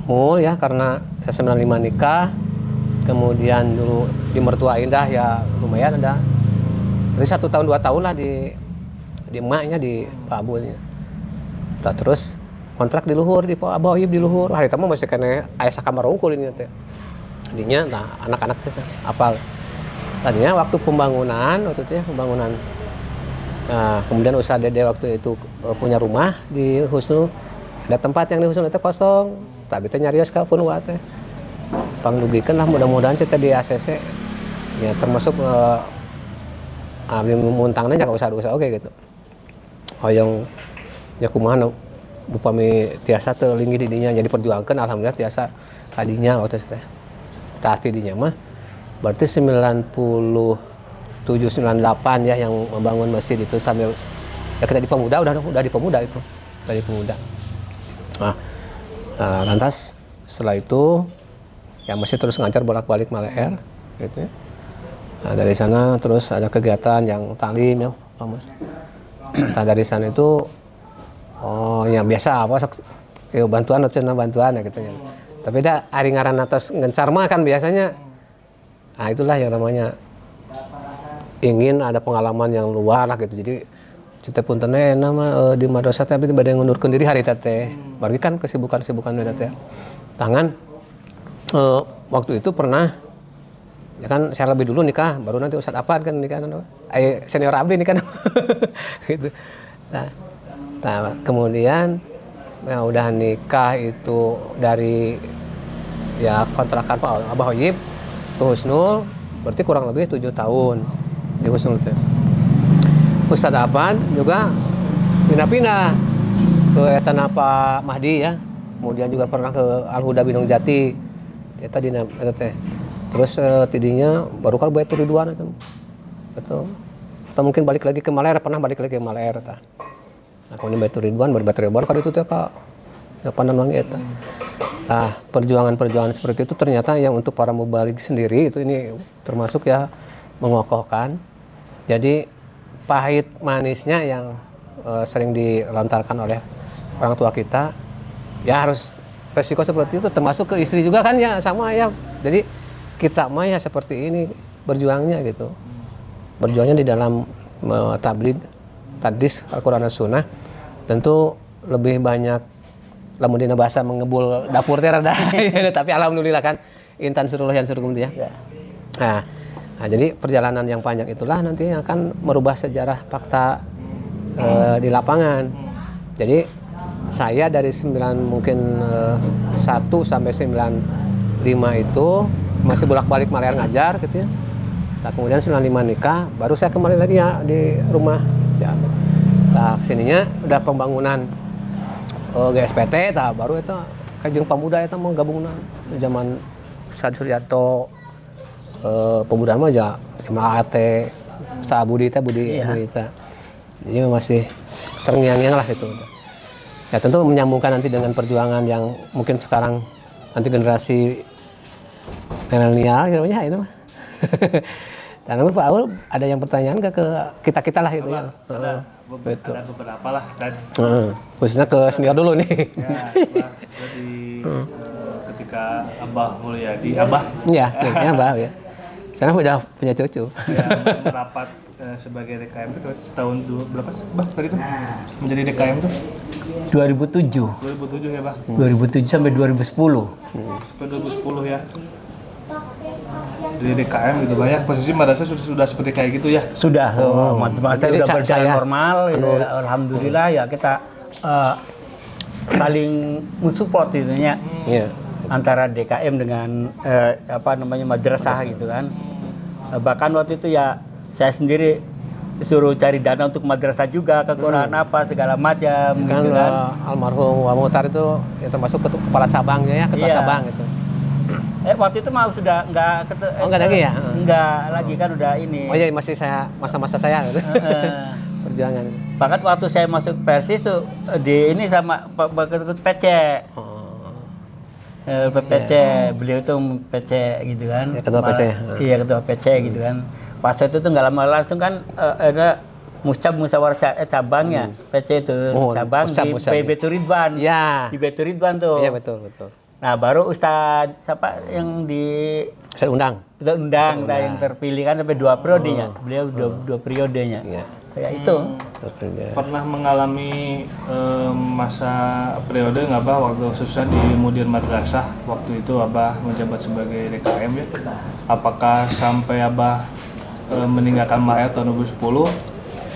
mul ya karena saya 95 nikah. Kemudian dulu di mertua Indah ya lumayan ada. Dari 1 tahun 2 tahun lah di emaknya di Pak Abu. Nah, terus kontrak di Luhur di Pak Abah Oyib di Luhur. Hari tamu masih kena aya sakamar unggul ini teh. Tadinya nah anak-anak teh apal. Tadinya waktu pembangunan nah, kemudian usaha Dede waktu itu punya rumah di Husnul. Ada tempat yang di Husnul itu kosong. Tapi teh nyarios ka pun wa teh. Panglugikeun lah mudah-mudahan kita di ACC ya termasuk abdi muntangna nya ka usaha-usaha oge gitu. Hoyong nya kumaha upami tiasa teu linggih di dinya jadi perjuangkeun alhamdulillah tiasa kadinya waktu teh. Tah dinya mah berarti 97 98 ya yang membangun masjid itu sambil ya kita di Pemuda udah di Pemuda itu. Dari Pemuda. Nah, lantas setelah itu ya masih terus ngajar bolak-balik Maleer gitu ya. Nah, dari sana terus ada kegiatan yang taklim ya, Pak Mas. Nah, dari sana itu ya biasa apa ya bantuan ya gitu ya. Tapi dah ari ngaran atas ngencar mah kan biasanya nah itulah yang namanya ingin ada pengalaman yang luar lah gitu. Jadi cerita punten nama di madrasah tapi bade ngundurkeun diri hari teh. Bagi kan kesibukan-kesibukan teh. Tangan waktu itu pernah ya kan saya lebih dulu nikah baru nanti Ustadz Apad kan nikah senior abdi nikah gitu. Nah, kemudian ya udah nikah itu dari ya kontrakan Pak Abah Oyib ke Husnul berarti kurang lebih 7 tahun di Husnul itu. Ustadz Apad juga pindah-pindah ke Etana Pak Mahdi ya. Kemudian juga pernah ke Al-Huda Binong Jati. Eta dina eta teh. Terus tidinya baru kan Baitur Ridwan itu. Betul. Atau mungkin balik lagi ke Maleer, pernah balik lagi ke Maleer tah. Nah, kemudian Baitur Ridwan kan itu teh ka Pandan Wangi eta. Nah, perjuangan-perjuangan seperti itu ternyata yang untuk para mubalik sendiri itu ini termasuk ya mengokohkan. Jadi pahit manisnya yang sering dilontarkan oleh orang tua kita ya harus resiko seperti itu termasuk ke istri juga kan ya sama ya. Jadi kita mah ya seperti ini berjuangnya gitu. Berjuangnya di dalam tabligh, tadris Al-Qur'an dan Sunnah tentu lebih banyak lamun dina bahasa mengebul dapur teh rada tapi alhamdulillah kan intan surullah yang surgum ya. Nah, jadi perjalanan yang panjang itulah nanti akan merubah sejarah fakta di lapangan. Jadi saya dari 1 sampai 95 itu masih bolak-balik Maleer ngajar gitu ya. Nah, kemudian 95 nikah, baru saya kembali lagi ya di rumah. Ya. Nah, kesininya udah pembangunan GSPT, nah baru itu kajeng Pemuda itu mau gabung zaman Ustadz Suryato Pemuda mah aja Ate Ustadz Budi kita. Jadi masih terngiang-ngiang lah itu. Ya tentu menyambungkan nanti dengan perjuangan yang mungkin sekarang nanti generasi milenial gitu ya ini mah. Dan Pak Aul ada yang pertanyaan ke kita lah gitu ya. Betul. Ada beberapa lah dan khususnya ke senior dulu nih. Ya, jadi ketika Abah Mulyadi, Abah. Iya, Abah ya. Saya udah punya cucu. Ya, merapat sebagai DKM itu setahun berapa sih, Bah, tadi tuh? Menjadi DKM tuh 2007 ya, Bah? 2007 sampai 2010. Sampai 2010 ya. Di DKM gitu banyak posisi madrasah sudah seperti kayak gitu ya. Sudah, madrasah sudah berjalan normal. Ya, alhamdulillah ya kita saling mensupport itunya. Antara DKM dengan madrasah gitu kan. Bahkan waktu itu ya saya sendiri suruh cari dana untuk madrasah juga, kekurangan apa segala macam kan, gitu kan. Almarhum Wa Muhtar itu ya termasuk kepala cabangnya ya, ketua cabang gitu. Waktu itu mah sudah enggak lagi ya? Enggak lagi kan udah ini. Oh iya masih masa-masa saya gitu. Perjuangan. Bahkan waktu saya masuk Persis tuh di ini sama Pak PC. PC, beliau itu PC gitu kan. Ya, ketua PC. Iya, ketua PC gitu kan. Pas itu tuh enggak lama langsung kan ada musyawarah cabangnya. PC itu cabang di Baitur Ridwan. Ya. Di Baitur Ridwan tuh. Iya betul. Nah, baru Ustadz siapa yang Saya undang. kita undang, yang terpilih kan sampai 2 periodenya. Beliau dua periodenya. Iya. Kayak itu. Pernah mengalami masa periode nggak Abah waktu khususnya di Mudir Madrasah waktu itu Abah menjabat sebagai DKM ya? Apakah sampai Abah meninggalkan Maer tahun 2010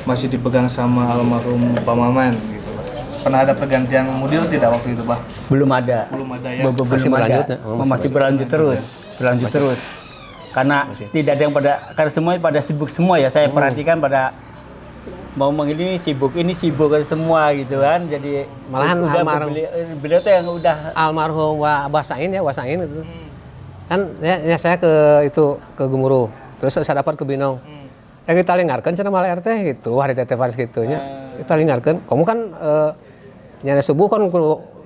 masih dipegang sama almarhum Pak Maman gitu Bah? Pernah ada pergantian mudir tidak waktu itu Bah? Belum ada. Belum ada ya? Masih berlanjut, ya? Masih berlanjut terus. Berlanjut terus. Karena tidak ada yang karena semuanya pada sibuk semua ya. Saya perhatikan pada ini sibuk semua gitu kan. Jadi Malahan beliau tuh yang udah almarhum Abah Sain ya, Wasain itu. Kan saya ke Gemuruh. Terus saya dapat ke Binong. Kita lingarkan sana malah RT gitu, hari tete Faris gitunya. Kita lingarkan. Kamu kan nyana subuh kan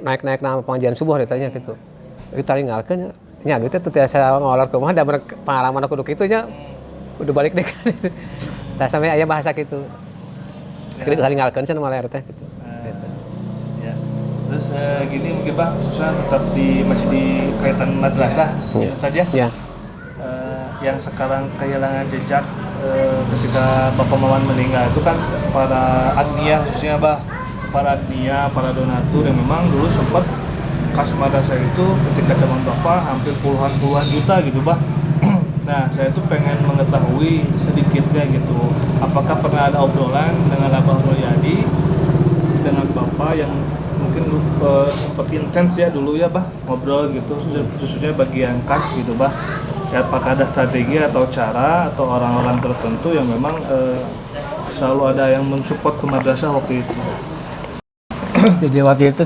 naik nama pengajian subuh ditanya gitu. Kita lingarkan nya duit itu saya ngolor ke rumah ada pengalaman aku duk itunya udah balik deh kan. Nah sampai aya bahasa gitu. Kita lingarkan sana malah RT gitu. Ya. Terus gini mungkin Bang, khususnya tetap masih di kaitan madrasah saja. Ya. Yang sekarang kehilangan jejak ketika Bapak Maman meninggal itu kan para adnia khususnya Bah, para adnia, para donatur yang memang dulu sempat kas madrasah itu ketika zaman Bapak hampir puluhan juta gitu Bah. Nah, saya tuh pengen mengetahui sedikitnya gitu, apakah pernah ada obrolan dengan Abah Mulyadi dengan Bapak yang mungkin sempat intens ya dulu ya Bah, ngobrol gitu, khususnya bagian kas gitu Bah. Ya, apakah ada strategi atau cara atau orang-orang tertentu yang memang selalu ada yang mensupport ke madrasah waktu itu? Jadi waktu itu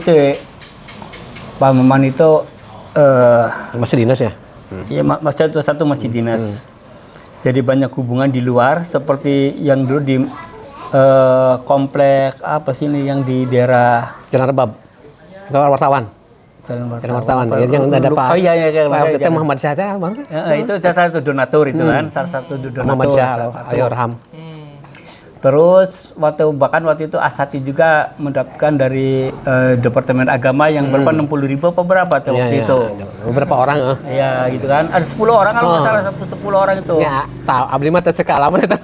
Pak Maman itu Masih dinas ya? ya satu masih dinas. Jadi banyak hubungan di luar seperti yang dulu di komplek apa sih ini yang di daerah Jalan Rebab. Wartawan. Jalan wartawan. Ya, yang ada Pak. Oh iya Pak Tete Muhammad Syah teh Bang. itu salah satu donatur itu kan, salah satu donatur. Muhammad Syah Ayorham. Terus bahkan waktu itu Asati juga mendapatkan dari Departemen Agama yang berapa 60.000 apa berapa tuh waktu itu. Beberapa orang Iya gitu kan. Ada 10 orang kalau nggak salah 10 orang itu. Ya, tahu abdi mah teh sekalaman itu.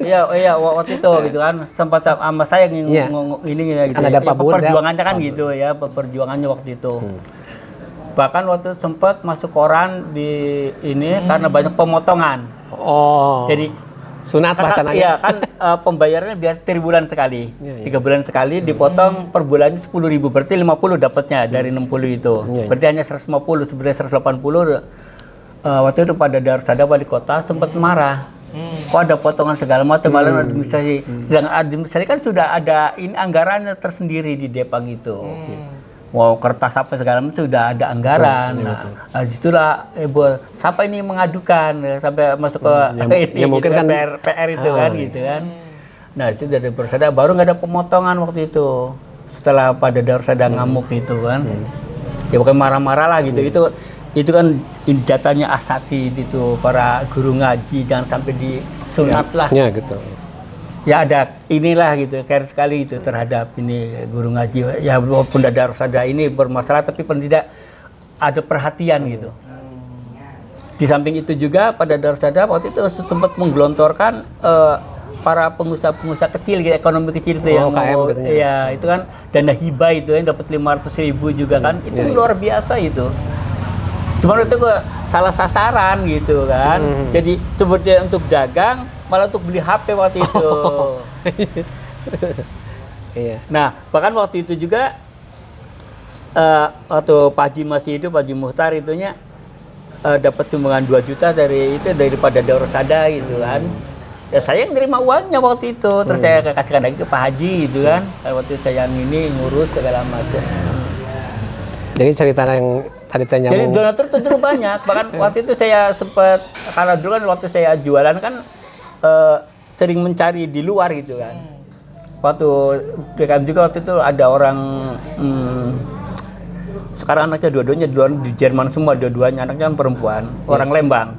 Iya waktu itu gitu kan. Sempat sama saya ini ya gitu. Kan ada Pak Bur, perjuangannya kan gitu ya, perjuangannya waktu itu. Bahkan waktu sempat masuk koran di ini karena banyak pemotongan. Oh. Jadi sunat bahasanya. Iya kan pembayarannya biasa 3 bulan sekali. 3 bulan sekali dipotong per bulannya 10.000 berarti 50 dapatnya dari 60 itu. Berarti hanya 150 sebenarnya 180. Waktu itu pada Darussada wali kota sempat marah. Kok ada potongan segala macam malah administrasi. Sedangkan administrasi kan sudah ada ini anggarannya tersendiri di Depang itu. Mau kertas apa segala macam sudah ada anggaran. Disitulah siapa ini mengadukan sampai masuk ke ini mungkin gitu, kan PR itu kan gitu kan. Nah itu dari Darussada baru nggak ada pemotongan waktu itu. Setelah pada Darussada ngamuk itu kan. Ya bukan marah-marah lah gitu. Itu kan jatahnya Asati itu para guru ngaji jangan sampai disunat lah. Ya gitu. Ya ada inilah gitu, care sekali itu terhadap ini guru ngaji. Ya walaupun Darussada ini bermasalah tapi paling tidak ada perhatian gitu. Di samping itu juga pada Darussada waktu itu sempat menggelontorkan para pengusaha-pengusaha kecil, gitu, ekonomi kecil itu yang mau, ya itu kan dana hibah itu yang dapat 500.000 juga kan, itu luar biasa itu. Cuma itu salah sasaran gitu kan. Jadi sebetulnya untuk dagang malah untuk beli HP waktu itu. Iya. Nah, bahkan waktu itu juga waktu Pak Haji masih hidup, Pak Haji Muhtar itunya dapat sumbangan 2 juta daripada Darussada gitu kan. Ya saya yang terima uangnya waktu itu, terus saya kasihkan lagi ke Pak Haji gitu kan. Waktu saya yang ini ngurus segala macam. Jadi cerita yang tadi tanya. Jadi donatur itu dulu banyak. Bahkan waktu itu saya sempat, karena dulu kan waktu saya jualan kan sering mencari di luar gitu kan. Waktu DKM juga waktu itu ada orang sekarang anaknya dua-duanya di Jerman semua, dua-duanya anaknya kan perempuan, orang Lembang.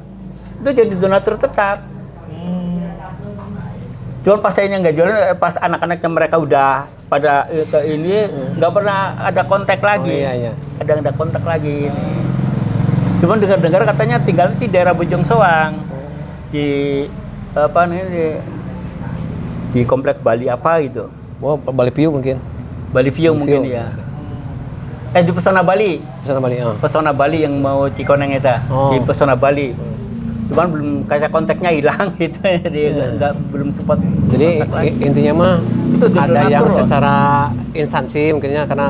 Itu jadi donatur tetap. Cuman pas saya nggak jualan, pas anak-anaknya mereka udah pada ke ini nggak pernah ada kontak lagi. Iya. Ada kontak lagi ini. Cuman dengar-dengar katanya tinggal di daerah Bojong Soang di apa nih di komplek Bali apa gitu. Oh, Bali View mungkin. Bali View mungkin ya. Di Pesona Bali. Pesona Bali. Pesona Bali yang mau Cikoneng itu. Di Pesona Bali. Cuman belum kayak kontaknya hilang gitu. Dia belum sempat. Jadi intinya mah itu ada yang loh. secara instansi mungkinnya karena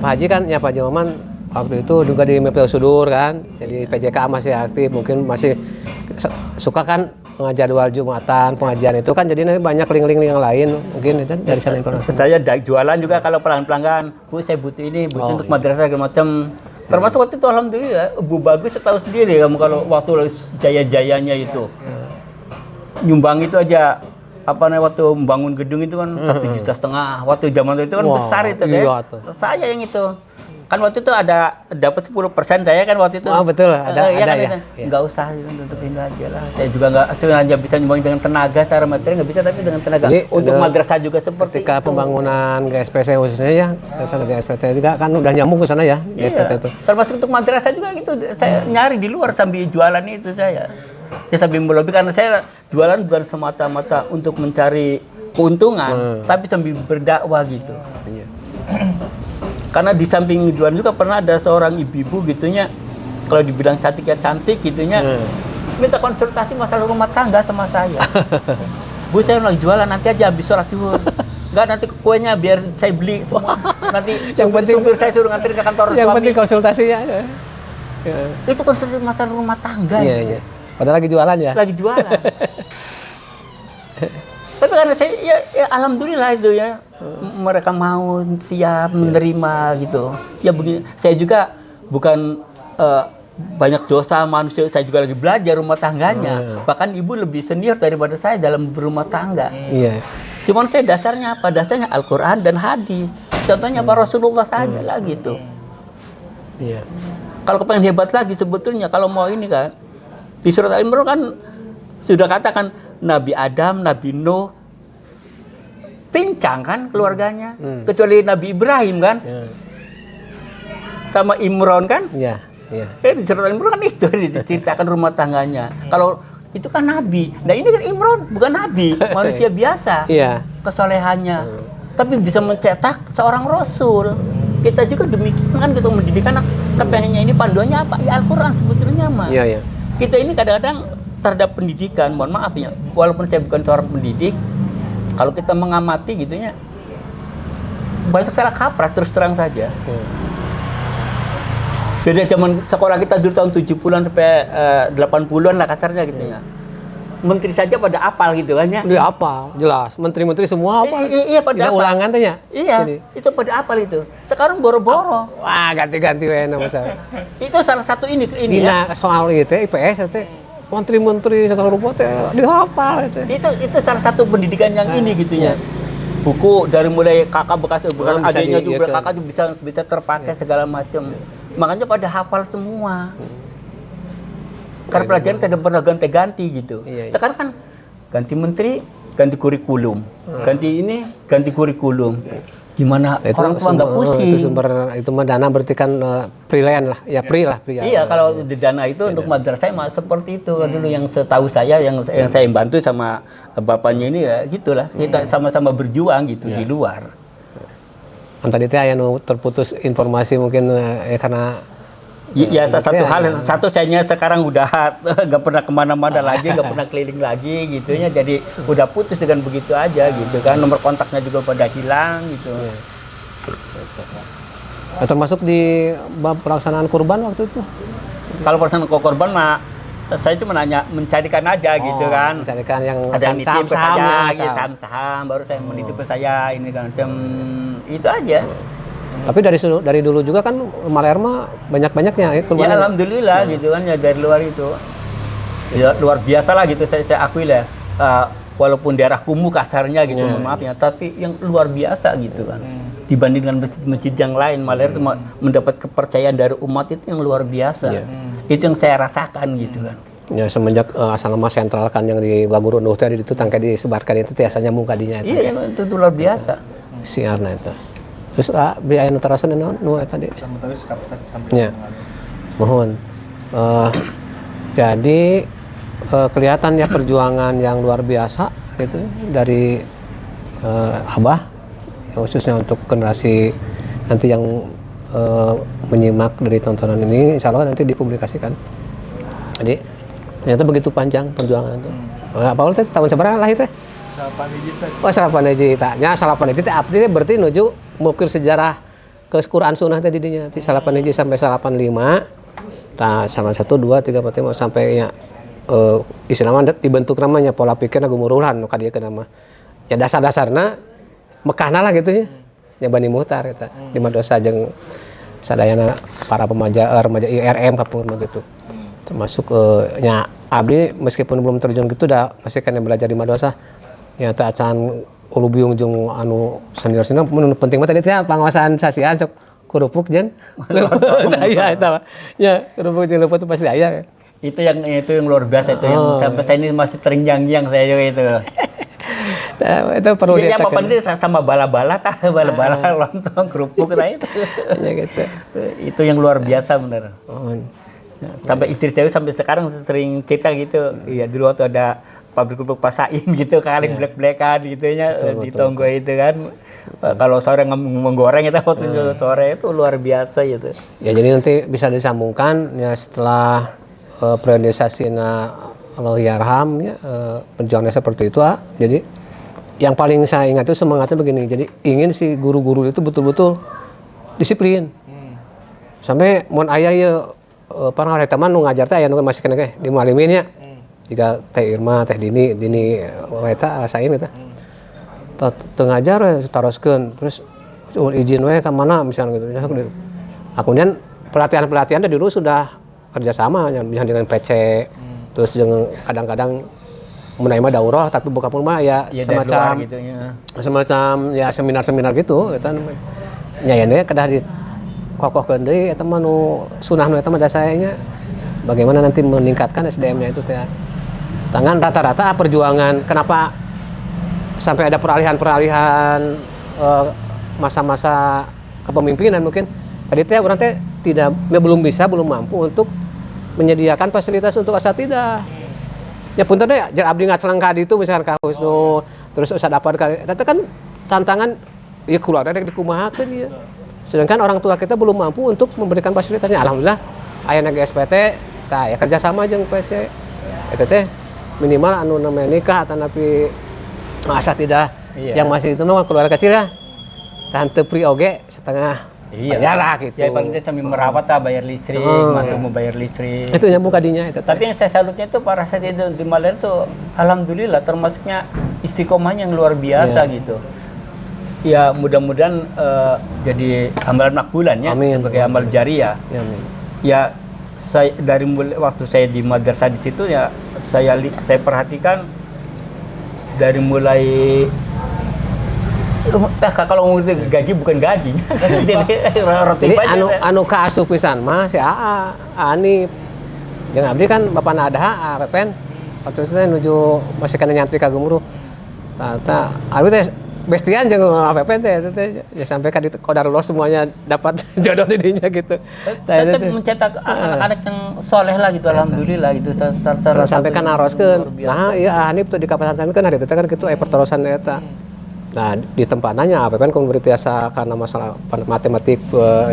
Pak Haji kan ya Pak Joman waktu itu juga di MPO Sudur kan. Jadi PJK masih aktif, mungkin masih suka kan jadwal Jumatan, pengajian itu kan jadi nanti banyak link-link yang lain mungkin itu dari sana informasi. Saya jualan juga kalau pelanggan, Bu saya butuh ini, butuh untuk madrasah segala macam. Termasuk waktu itu alhamdulillah Bu Bagus tahu sendiri kamu kalau waktu jaya-jayanya itu. Nyumbang itu aja apa namanya waktu membangun gedung itu kan 1,5 juta. Waktu zaman itu kan besar itu iya, saya yang itu. Kan waktu itu ada dapat 10% saya kan waktu itu. Oh betul, ada kan ya. Enggak usah untuk ini aja lah. Saya juga enggak hanya bisa nyumbang dengan tenaga secara materi enggak bisa tapi dengan tenaga. Jadi, untuk madrasah juga seperti ketika itu. Pembangunan GSPC khususnya ya, sana GSPT juga kan udah nyambung ke sana ya, GSPT itu. Termasuk untuk madrasah juga gitu. Saya nyari di luar sambil jualan itu saya. Ya sambil melobi karena saya jualan bukan semata-mata untuk mencari keuntungan, tapi sambil berdakwah gitu. Iya. Karena di samping jualan juga pernah ada seorang ibu-ibu gitunya, kalau dibilang cantik ya cantik gitunya, minta konsultasi masalah rumah tangga sama saya. Bu saya lagi jualan nanti aja habis sholat zuhur. Enggak nanti kuenya biar saya beli semua. Nanti yang penting supir saya suruh nganterin ke kantor yang suami. penting konsultasinya. Ya. Itu konsultasi masalah rumah tangga. Iya. Padahal lagi jualan ya. Lagi jualan. Tapi karena saya ya alhamdulillah itu ya mereka mau siap menerima gitu. Ya begini, saya juga bukan banyak dosa manusia, saya juga lagi belajar rumah tangganya. Bahkan ibu lebih senior daripada saya dalam berumah tangga. Iya. Cuman saya dasarnya apa? Dasarnya Al-Quran dan hadis. Contohnya Pak Rasulullah saja lah gitu. Iya. Kalau kepengen hebat lagi sebetulnya kalau mau ini kan di surat Al-Imran kan sudah katakan Nabi Adam, Nabi Nuh pincang kan keluarganya, kecuali Nabi Ibrahim kan, sama Imron kan, Iya. di surat Al-Imran kan itu diceritakan rumah tangganya. Kalau itu kan Nabi, nah ini kan Imron bukan Nabi, manusia biasa, kesolehannya, tapi bisa mencetak seorang Rasul. Kita juga demikian kan, kita mendidik anak, kepengennya ini panduannya apa? Ya Al-Quran sebetulnya mah. Iya. Kita ini kadang-kadang terhadap pendidikan, mohon maaf ya, walaupun saya bukan seorang pendidik, kalau kita mengamati gitunya, banyak salah kaprah terus terang saja. Beda zaman sekolah kita dulu tahun 70-an sampai 80-an lah kasarnya gitu ya. Menteri saja pada apal gitu kan ya. Dia apal, jelas. Menteri-menteri semua apa? Iya pada apal. Ulangan tanya. Iya, itu pada apal itu. Sekarang boro-boro. Wah, ganti-ganti wena masa. Itu salah satu ini ya. Soal itu IPS itu menteri-menteri segala rupa teh dihafal itu. Itu salah satu pendidikan yang ini gitu ya. Buku dari mulai kakak bekas adanya juga kakak juga bisa terpakai segala macam. Makanya pada hafal semua. Karena pelajaran tidak pernah ganti-ganti gitu. Sekarang kan ganti menteri, ganti kurikulum. Ganti ini, ganti kurikulum. Gimana itu orang tua nggak pusing. Itu mah dana berarti kan freelance lah, ya free lah. Iya, kalau di dana itu untuk madrasah mah seperti itu. Dulu yang setahu saya, yang saya bantu sama bapaknya ini ya gitulah. Kita sama-sama berjuang gitu di luar. Tadi teh aya nu terputus informasi mungkin karena ya satu saya sekarang udah nggak pernah kemana-mana lagi, nggak pernah keliling lagi gitu ya, jadi udah putus dengan begitu aja gitu kan, nomor kontaknya juga pada hilang gitu. Nah, termasuk di bab pelaksanaan kurban waktu itu? Kalau pelaksanaan kurban mah saya cuma nanya mencarikan aja gitu kan, mencarikan yang ada yang nitip saham-saham, saham baru saya menitip saya ini kan itu aja. Tapi dari dulu juga kan Maler mah banyak-banyaknya kurban. Ya alhamdulillah gitu kan ya, dari luar itu. Ya luar biasa lah gitu saya akui lah. Walaupun daerah kumuh kasarnya gitu, maaf ya, tapi yang luar biasa gitu kan. Dibandingkan masjid-masjid yang lain, Maler mendapat kepercayaan dari umat itu yang luar biasa. Itu yang saya rasakan gitu kan. Ya semenjak asal nama sentral kan yang di Bagurunduh tadi itu tangkai disebarkan itu biasanya muka dinya itu. Iya itu luar biasa. siarna itu. Terus biaya nu tarasan nu tadi. Sementara sampai Ya. Mohon. Jadi kelihatan ya perjuangan yang luar biasa gitu dari Abah, khususnya untuk generasi nanti yang menyimak dari tontonan ini, insya Allah nanti dipublikasikan. Jadi ternyata begitu panjang perjuangan itu. Pak Ul teh tahun seberapa lah itu? Salapan hiji saja. Oh, salapan hiji tanya salapan hiji teh abdi teh berarti nuju mukir sejarah ke Quran Sunnah teh didinya. Ti salapan hiji sampai 85. Tah sama 1 2 3 4 5 sampai nya istilahnya dibentuk namanya pola pikirna gumuruhan nu kadieu nama. Ya dasar-dasarna Mekahna lah gitu ya. Nya Bani Muhtar eta. Di madrasah jeung sadayana para remaja IRM kapur begitu. Termasuk nya abdi meskipun belum terjun gitu dah masih kan belajar di madrasah. Ya teh acan ulubiung jeung anu senior-senior mun penting mah tadi teh panguasaan sasian sok kurupuk jeung aya eta. Ya kurupuk jeung leupeut pasti aya. Itu yang luar biasa itu yang sampai saya ini masih terngiang-ngiang saya juga itu. Nah, itu perlu ya, diatakan. apa ini sama bala-bala lontong kerupuk lah itu. Ya gitu. Itu yang luar biasa benar. Sampai istri saya sampai sekarang sering cerita gitu. Iya dulu waktu ada pabrik kerupuk Pasain gitu kali black-blackan gitu ya di Tonggo itu kan. Kalau sore menggoreng itu waktu sore itu luar biasa gitu. Ya jadi nanti bisa disambungkan ya setelah periodisasinya Allahyarham ya perjuangannya seperti itu jadi yang paling saya ingat itu semangatnya begini, jadi ingin si guru-guru itu betul-betul disiplin sampai mun aya ya para teman nu ngajar teh aya nu masih kena di mualimin ya jika Teh Irma Teh Dini eta asain eta teu ngajar we taroskeun terus izin we ka mana misalnya gitu. Kemudian pelatihan teh dulu sudah kerjasama misalnya dengan PC terus dengan kadang-kadang menaima daurah tapi buka pun mah ya semacam gitu, ya. Semacam ya seminar-seminar gitu eta nyayana kedah di kokohkeun deui eta mah nu sunah nu eta mah dasanya bagaimana nanti meningkatkan SDM-nya itu teh. Tangan rata-rata perjuangan kenapa sampai ada peralihan masa-masa kepemimpinan mungkin tadi teh orang teh belum mampu untuk menyediakan fasilitas untuk asatidah. Ya punten deh, jar abdi ngaceleng ka ditu misalkan ka Husnu, terus usah dapat ka eta kan tantangan ieu keluarga rek dikumahakeun ieu. Sedangkan orang tua kita belum mampu untuk memberikan fasilitasnya. Alhamdulillah aya na SPT, tah ya kerjasama jeung PC. Eta teh minimal anu namanya nikah atanapi asatidah yang masih itu mah keluarga kecil ya. Tante pri oge setengah. Iya lah gitu. Ya paling sambil merawat bayar listrik, mantu mau bayar listrik. Itu nyambung kadinya itu. Tapi yang saya salutnya itu para saat itu di Malaysia tuh alhamdulillah termasuknya istiqomahnya yang luar biasa gitu. Ya mudah-mudahan jadi amalan makbulan ya sebagai amal jariah. Ya, ya saya dari mulai waktu saya di madrasah di situ ya saya perhatikan dari mulai kalau ngomong gaji bukan gaji. Jadi anu kaasup pisan mah si AA, Anip. Jeung abdi kan bapana ada AA, Pepen. Waktu itu teh nuju masih kana nyantri ka Gemuruh. Tah abdi teh bestian jeung Pepen teh ya sampai ka di Qadarullah semuanya dapat jodoh di dinya gitu. Tetap mencetak anak-anak yang soleh lah gitu alhamdulillah gitu sampai kan naroskeun. Nah ieu Anip tuh di kapasankeun hari teh kan kitu perterusan eta. Nah di tempatnya apa kan kalau berarti asa karena masalah matematik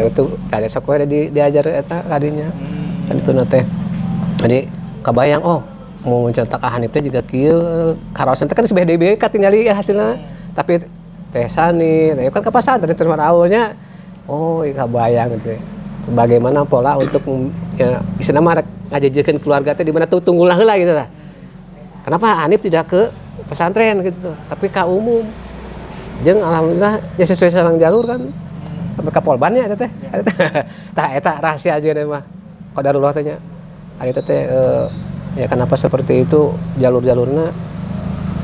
itu tadi sekolah diajar eta kadinya kan itu nate jadi kebayang mau mencetak Hanif teh juga kieu karosan teh kan sebeh deui katingali hasilna tapi teh sani kan ke pasar dari terima awalnya kebayang gitu bagaimana pola untuk ya istilahna mah ngajajikeun keluarga teh di mana tuh tunggul heula gitu lah kenapa Hanif tidak ke pesantren gitu tapi ka umum jeung alhamdulillah ya sesuai sareng jalur kan sampai ka polbannya eta teh tah eta rahasia aja deh mah qadarullah teh nya ari teh ya kenapa seperti itu jalur-jalurna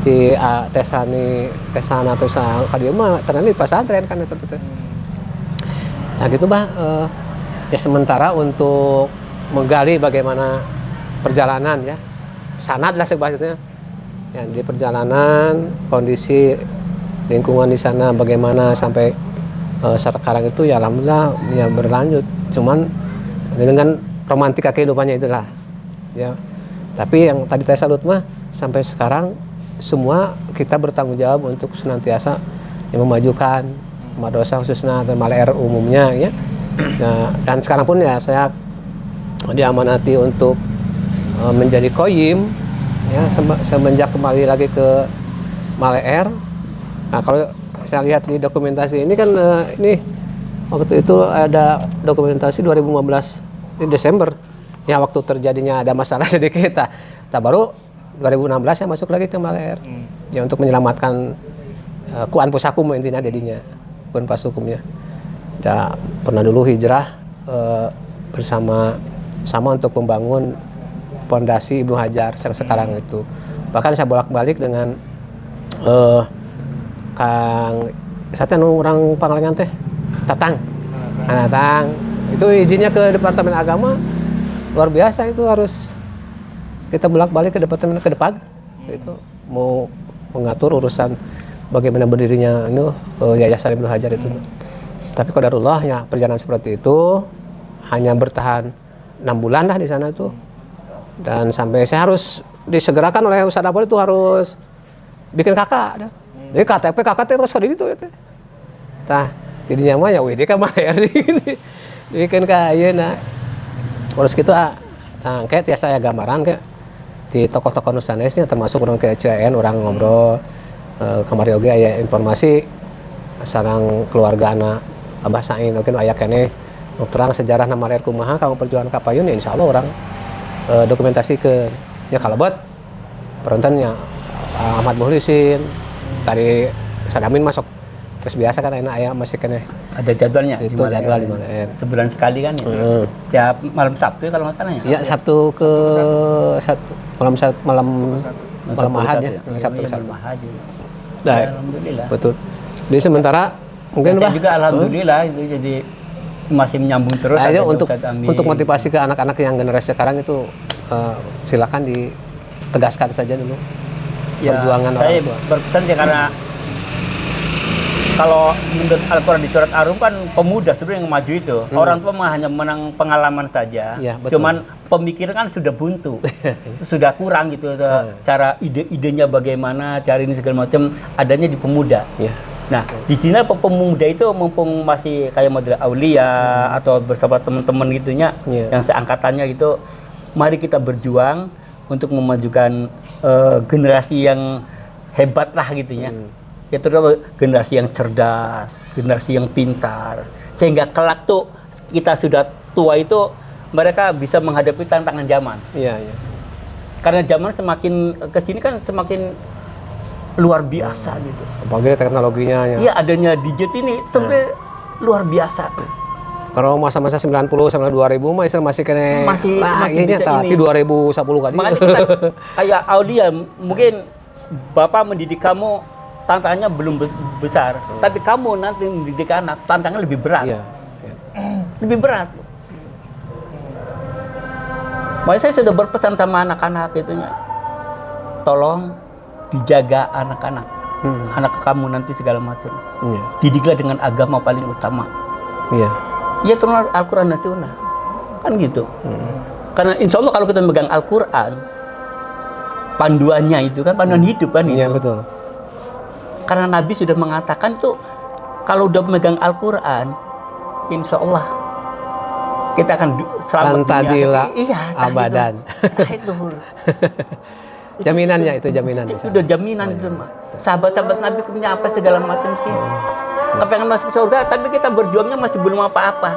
di tesana atau sah kadieu mah ternyata di pesantren kan eta teh nah gitu ya sementara untuk menggali bagaimana perjalanan ya sanad lah sebahasanya ya di perjalanan kondisi lingkungan di sana bagaimana sampai sekarang itu ya alhamdulillah ya berlanjut. Cuman dengan romantika kehidupannya itulah ya. Tapi yang tadi saya salut mah sampai sekarang semua kita bertanggung jawab untuk senantiasa memajukan madrasah khususnya dan Malair umumnya ya. Nah, dan sekarang pun ya saya diamanati untuk menjadi koyim ya semenjak kembali lagi ke Malair. Nah, kalau saya lihat di dokumentasi ini kan ini waktu itu ada dokumentasi 2015 di Desember ya, waktu terjadinya ada masalah sedikit tak baru 2016 saya masuk lagi ke Malair ya untuk menyelamatkan Kuan Pusakum intinya jadinya Kuan Pasukumnya. Udah pernah dulu hijrah bersama untuk membangun pondasi Ibnu Hajar yang sekarang itu. Bahkan saya bolak-balik dengan Kang Sate orang Pangalengan teh Tatang. Nah, Tatang itu izinnya ke Departemen Agama luar biasa, itu harus kita bolak-balik ke Departemen Kedepag itu mau mengatur urusan bagaimana berdirinya ini Yayasan Ibnu Hajar itu. Tapi qadarullah ya perjalanan seperti itu hanya bertahan 6 bulan lah di sana itu. Dan sampai saya harus disegerakan oleh Ustadz Apol itu harus bikin kakak. Jadi KTP kakak itu terus di itu. Nah, jadinya mah ya dia kan Malair ini. Bikin kayak nah. Terus gitu kayak tiasa saya gambaran kayak di tokoh-tokoh Nusanesnya termasuk orang kayak CN, orang ngobrol kemarin oge aya informasi sareng keluarga anak Abah Sain mungkin aya keneh terang sejarah Malair kumaha kanggo perjuangan Kapayun ya insyaallah orang dokumentasi ke ya kalebet perontonnya Ahmad Muhlisin tadi Sadamin masuk terus biasa kan enak aya masih keneh ada jadwalnya itu jadwal di Malair sebulan sekali kan ya. Tiap malam Sabtu kalau nggak salah ya. Iya Sabtu ke malam Ahad ya. Sabtu Ahad. Nah, alhamdulillah. Betul. Jadi sementara mungkin saya juga alhamdulillah itu jadi masih menyambung terus aja untuk motivasi ke anak-anak yang generasi sekarang itu silakan ditegaskan saja dulu ya, perjuangan saya orang tua. berpesan ya karena kalau menurut Al-Quran di surat Ar-Rum kan pemuda sebenarnya yang maju itu. Orang tua mah hanya menang pengalaman saja. Ya, cuman pemikiran kan sudah buntu. Sudah kurang gitu cara ide-idenya bagaimana, cari ini segala macam adanya di pemuda. Ya. Nah, di sini pemuda itu mumpung masih kayak model Aulia atau bersama teman-teman gitunya yang seangkatannya gitu, mari kita berjuang untuk memajukan generasi yang hebat lah gitunya. Ya terutama generasi yang cerdas, generasi yang pintar, sehingga kelak tuh kita sudah tua itu mereka bisa menghadapi tantangan zaman. Iya. Karena zaman semakin kesini kan semakin luar biasa gitu. Apalagi teknologinya. Iya adanya digit ini sebenarnya luar biasa. Kalau masa-masa 90 sampai 2000 masih kena masih bisa ini. 2010 kali. Makanya kita kayak Aulia mungkin Bapak mendidik kamu tantangannya belum besar, tapi kamu nanti mendidik anak tantangannya lebih berat. Iya. Lebih berat. Makanya saya sudah berpesan sama anak-anak itunya, tolong dijaga anak-anak, anak kamu nanti segala macam. Didiklah dengan agama paling utama. Iya. Ya turun Al-Quran dan Sunnah, kan gitu. Karena insya Allah kalau kita megang Al-Quran, panduannya itu kan panduan hidup kan itu. Iya betul. Karena Nabi sudah mengatakan tuh kalau udah memegang Al-Quran, insya Allah kita akan selamat dunia. Iya, abadan. Itu. Jaminannya itu jaminan. Itu udah jaminan itu mah. Sahabat-sahabat Nabi punya apa segala macam sih. Kepengen masuk surga, tapi kita berjuangnya masih belum apa-apa.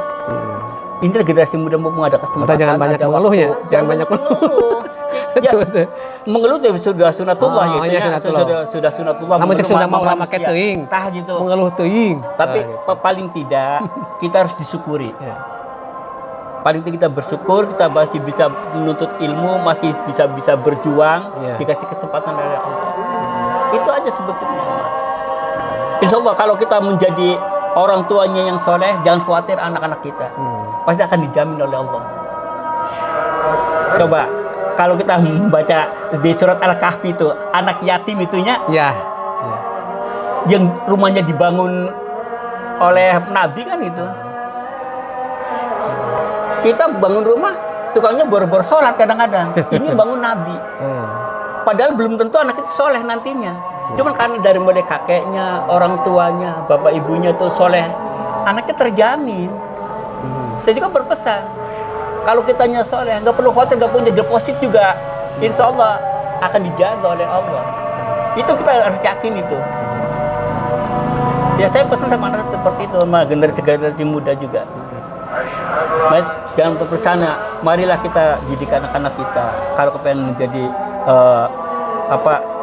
Ini generasi muda mau ada kesempatan. Jangan banyak mengeluh ya. Jangan banyak mengeluh. Ya, mengeluh itu sudah sunatullah gitu ya. Sudah sunatullah. Namun cek sudah mau lama teuing. Tah gitu. Mengeluh teuing. Tapi paling tidak kita harus disyukuri. Paling tidak kita bersyukur, kita masih bisa menuntut ilmu, masih bisa berjuang, dikasih kesempatan dari Allah. Itu aja sebetulnya. Insya Allah kalau kita menjadi orang tuanya yang soleh, jangan khawatir anak-anak kita. Pasti akan dijamin oleh Allah. Coba kalau kita membaca di surat Al-Kahfi itu anak yatim itunya, yang rumahnya dibangun oleh Nabi kan itu. Kita bangun rumah, tukangnya bor-bor sholat kadang-kadang. Ini bangun Nabi. Padahal belum tentu anak itu soleh nantinya. Cuman karena dari mulai kakeknya, orang tuanya, bapak ibunya itu soleh, anaknya terjamin. Saya juga berpesan, kalau kitanya soleh, nggak perlu khawatir, nggak punya deposit juga, insya Allah akan dijaga oleh Allah. Itu kita harus yakin itu. Ya saya pesan sama anak seperti itu, sama generasi muda juga. Baik, jangan putus asa. Marilah kita didik anak-anak kita. Kalau pengen menjadi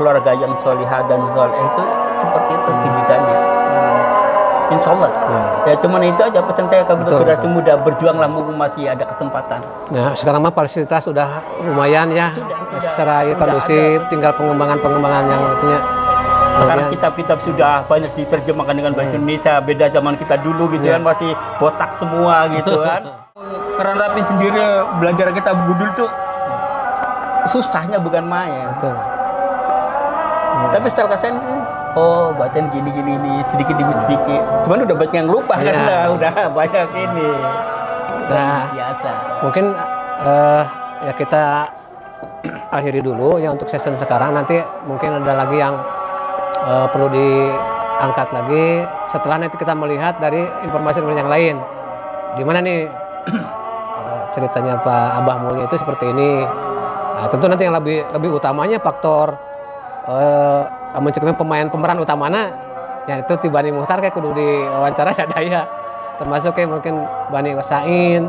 keluarga yang solihah dan soleh itu seperti itu didikannya. Insya Allah. Ya cuman itu aja pesan saya ke generasi muda, berjuanglah mumpung masih ada kesempatan. Nah sekarang mah fasilitas sudah lumayan ya, secara kondusif, tinggal pengembangan yang artinya. Sekarang kitab-kitab sudah banyak diterjemahkan dengan bahasa Indonesia, beda zaman kita dulu gitu kan, masih botak semua gitu kan. Nerapin sendiri belajar kitab gudul tuh susahnya bukan main. Betul. Tapi setelah saya oh bacaan gini nih sedikit demi sedikit. Cuman udah banyak yang lupa kan, udah banyak ini. Nah, biasa. Mungkin ya kita akhiri dulu ya untuk season sekarang. Nanti mungkin ada lagi yang perlu diangkat lagi setelah nanti kita melihat dari informasi yang lain. Di mana nih ceritanya Pak Abah Mulya itu seperti ini. Nah, tentu nanti yang lebih utamanya faktor pemeran utamanya ya itu Tibani Muhtar kayak kudu diwawancara sadaya. Termasuk kayak mungkin Bani Usain,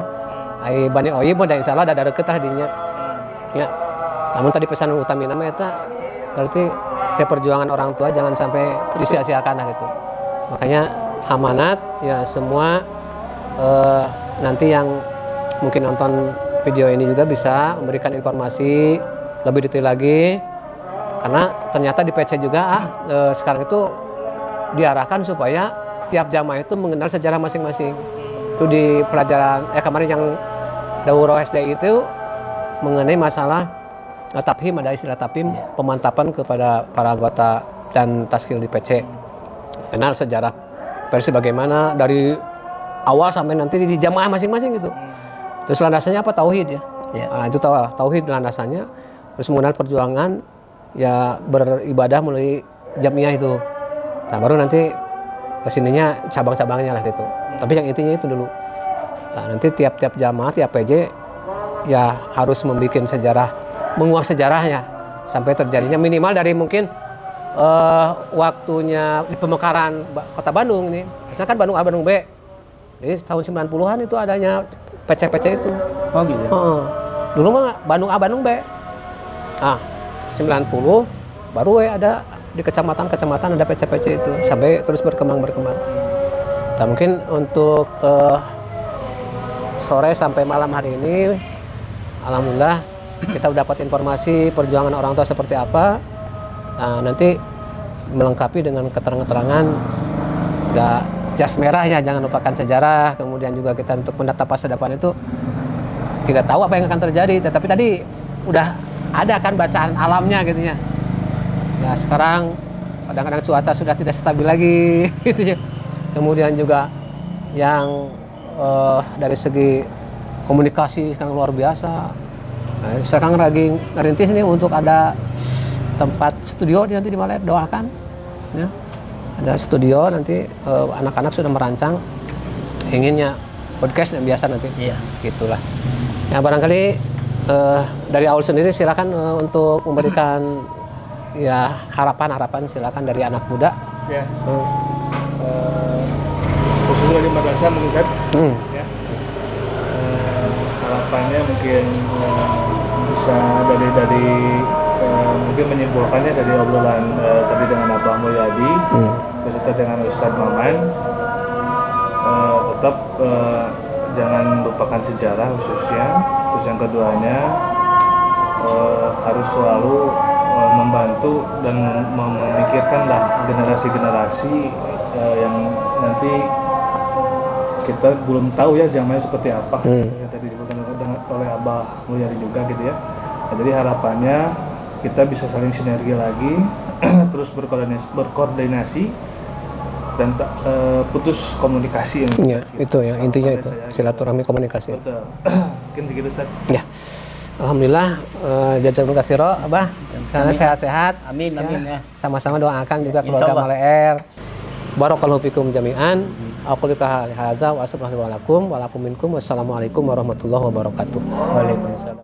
Bani Oyib dan insya Allah ada deket lah dinya. Ya. Namun tadi pesan utamanya itu berarti ya perjuangan orang tua jangan sampai disia-siakan lah gitu. Makanya amanat ya semua nanti yang mungkin nonton video ini juga bisa memberikan informasi lebih detail lagi, karena ternyata di PC juga sekarang itu diarahkan supaya tiap jamaah itu mengenal sejarah masing-masing. Itu di pelajaran kemarin yang Daurah SD itu mengenai masalah taphim, ada istilah taphim, pemantapan kepada para anggota dan taskil di PC. Kenal sejarah versi bagaimana dari awal sampai nanti di jamaah masing-masing gitu. Terus landasannya apa? Tauhid ya. Nah, itu tauhid landasannya. Terus mengenal perjuangan ya beribadah melalui jamiah itu. Nah, baru nanti kesininya cabang-cabangnya lah gitu. Tapi yang intinya itu dulu. Nah, nanti tiap-tiap jamaah, tiap PJ ya harus membuat sejarah, menguak sejarahnya sampai terjadinya minimal dari mungkin waktunya di pemekaran kota Bandung ini. Misalnya kan Bandung A, Bandung B. Jadi tahun 90-an itu adanya PC-PC itu. Oh gitu. Dulu mah Bandung A, Bandung B. 90 baru ada di kecamatan ada PC-PC itu sampai terus berkembang. Nah, mungkin untuk sore sampai malam hari ini alhamdulillah kita dapat informasi perjuangan orang tua seperti apa. Nah, nanti melengkapi dengan keterangan-keterangan nggak jas merah ya, jangan lupakan sejarah. Kemudian juga kita untuk menatap masa depan itu tidak tahu apa yang akan terjadi, tetapi tadi udah ada kan bacaan alamnya gitu ya. Ya sekarang kadang-kadang cuaca sudah tidak stabil lagi gitu ya. Kemudian juga yang dari segi komunikasi sekarang luar biasa. Nah, sekarang lagi ngerintis nih untuk ada tempat studio nanti di Malaya, doakan ya. Ada studio nanti anak-anak sudah merancang inginnya podcast yang biasa nanti. Iya. Gitulah. Ya barangkali dari Aul sendiri silakan untuk memberikan ya harapan silakan dari anak muda. Ya. Khususnya di madrasah mungkin Ustaz. Ya. Harapannya mungkin bisa dari mungkin menyimpulkannya dari obrolan tadi dengan Abah Mulyadi beserta dengan Ustadz Maman, tetap jangan lupakan sejarah khususnya. Terus yang keduanya harus selalu membantu dan memikirkanlah generasi-generasi yang nanti kita belum tahu ya zamannya seperti apa. Yang tadi disebutkan oleh Abah Mulyadi juga gitu ya. Nah, jadi harapannya kita bisa saling sinergi lagi, terus berkoordinasi dan putus komunikasi. Ya, itu ya intinya itu silaturahmi komunikasi. Betul. Mungkin begitu Ustaz. Ya. Alhamdulillah, jazakumullah khairan, Abah. Karena sehat-sehat. Amin, amin ya. Sama-sama doakan juga keluarga Insyaallah. Maleer. Barakallahu fikum jami'an. Aku lihat hadza wa assalamualaikum wa lakum minkum. Wassalamualaikum warahmatullahi wabarakatuh. Waalaikumsalam.